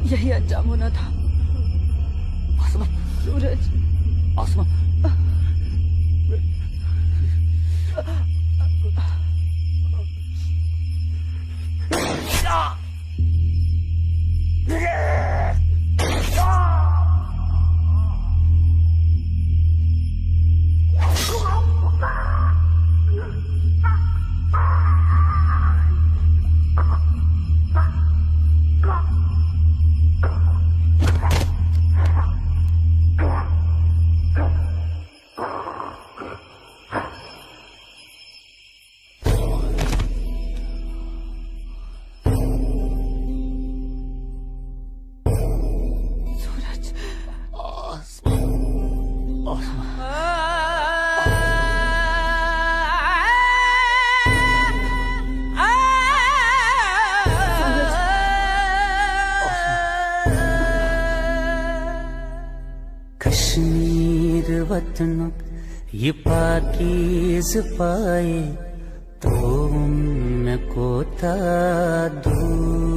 यही अंजाम होना था। सूरज, कश्मीर वतन ये पाकीज़ पाए तो मैं कोता दूर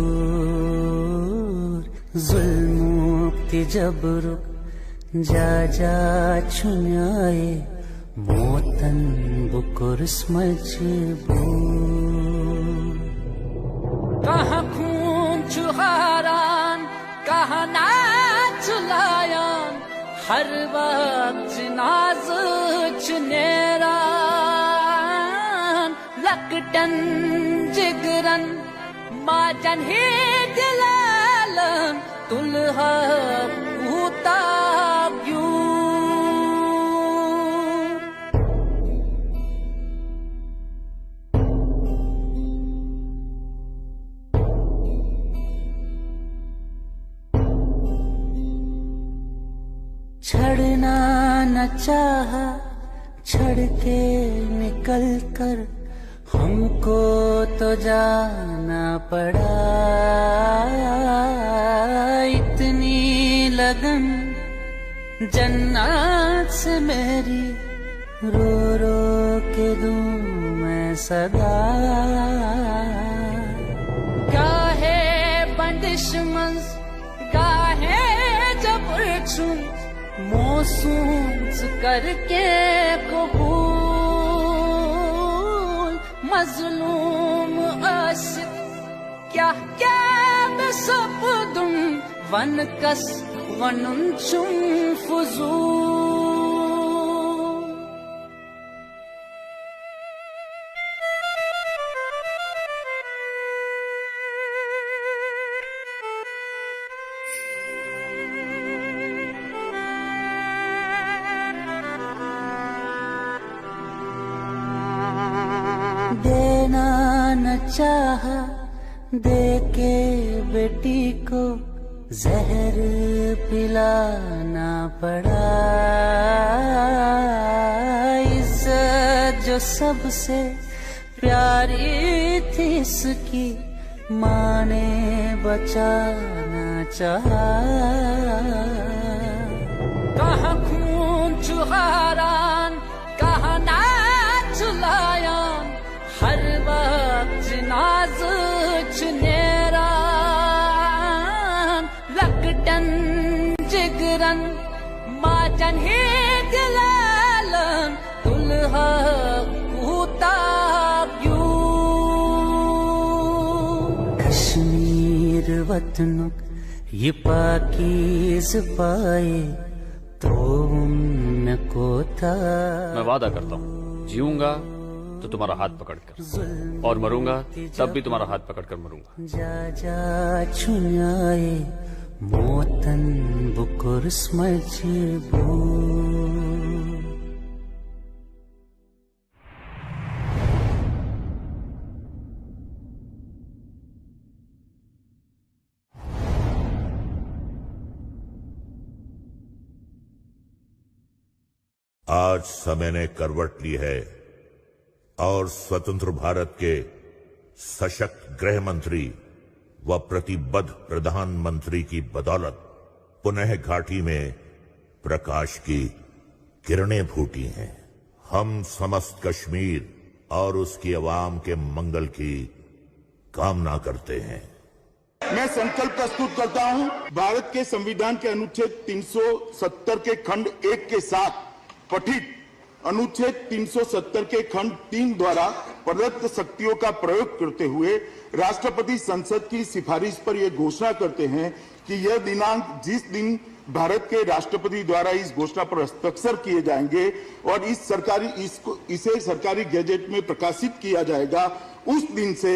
जुल्मुक्ति जबरुक जा जा छुन्याए मोतन बुकुर्स मजबूर कहाँ खून चुहारान कहाँ नाच लायान हर वक्त नाज चुनेरान लकटन जिगरन माजन ही दिलालन तुलहा पूता छड़ना न चाहा, छड़ के निकल कर हमको तो जाना पड़ा। इतनी लगन जन्नत से मेरी रो रो के दूं मैं सदा। गाहे बंदिश मंज गाहे जबर चुन मोसूस करके कबूल। मजलूम आशिक क्या क्या मैं सब दुम वन कस वनुन चुम फुजूल। देना न चाहा, दे के बेटी को जहर पिलाना पड़ा। इज्जत जो सबसे प्यारी थी इसकी माँ ने बचाना चाहा। कहाँ खून चुहारान कहाँ ना चुलायान हर वक्त नाज चुनेरान। लकटन जिगरन माचन ही दिलालन दुल्हा कूता क्यों। कश्मीर वतनुक ये पाकीज़ पाए तो उनको था। मैं वादा करता हूँ जीऊंगा तो तुम्हारा हाथ पकड़कर, और मरूंगा तब भी तुम्हारा हाथ पकड़कर मरूंगा। जा जा छुनाए मोतन बुकुर स्मजबू। आज समय ने करवट ली है और स्वतंत्र भारत के सशक्त गृह मंत्री व प्रतिबद्ध प्रधानमंत्री की बदौलत पुनः घाटी में प्रकाश की किरणें फूटी हैं। हम समस्त कश्मीर और उसकी आवाम के मंगल की कामना करते हैं। मैं संकल्प प्रस्तुत करता हूं भारत के संविधान के अनुच्छेद 370 के खंड 1 के साथ पठित अनुच्छेद 370 के खंड 3 द्वारा प्रदत्त शक्तियों का प्रयोग करते हुए राष्ट्रपति संसद की सिफारिश पर यह घोषणा करते हैं कि यह दिनांक जिस दिन भारत के राष्ट्रपति द्वारा इस घोषणा पर हस्ताक्षर किए जाएंगे और इसे सरकारी गैजेट में प्रकाशित किया जाएगा, उस दिन से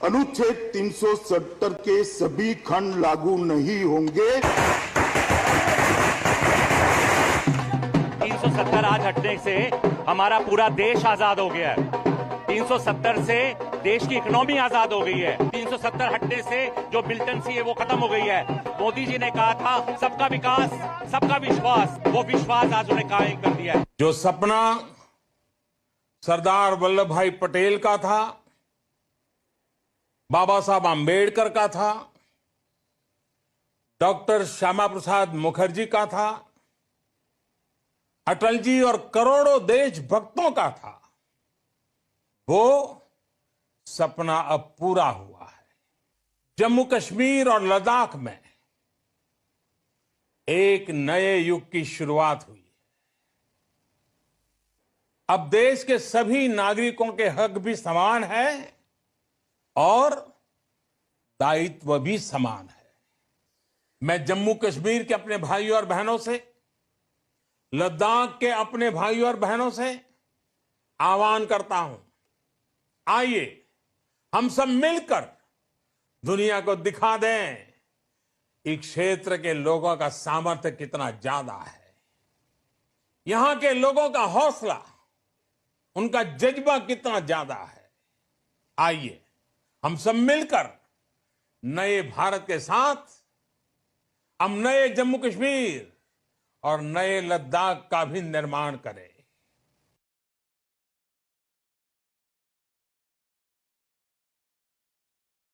अनुच्छेद 370 के सभी खंड लागू नहीं होंगे। 370 आज हटने से हमारा पूरा देश आजाद हो गया है। 370 से देश की इकोनॉमी आजाद हो गई है। 370 हटने से जो मिलिटेंसी है वो खत्म हो गई है। मोदी जी ने कहा था सबका विकास सबका विश्वास, वो विश्वास आज उन्हें कायम कर दिया है। जो सपना सरदार वल्लभ भाई पटेल का था, बाबा साहब आम्बेडकर का था, डॉक्टर श्यामा प्रसाद मुखर्जी का था, अटल जी और करोड़ों देशभक्तों का था, वो सपना अब पूरा हुआ है। जम्मू कश्मीर और लद्दाख में एक नए युग की शुरुआत हुई। अब देश के सभी नागरिकों के हक भी समान है और दायित्व भी समान है। मैं जम्मू कश्मीर के अपने भाइयों और बहनों से, लद्दाख के अपने भाइयों और बहनों से आह्वान करता हूं, आइए हम सब मिलकर दुनिया को दिखा दें कि क्षेत्र के लोगों का सामर्थ्य कितना ज्यादा है, यहां के लोगों का हौसला, उनका जज्बा कितना ज्यादा है। आइए हम सब मिलकर नए भारत के साथ हम नए जम्मू कश्मीर और नए लद्दाख का भी निर्माण करे।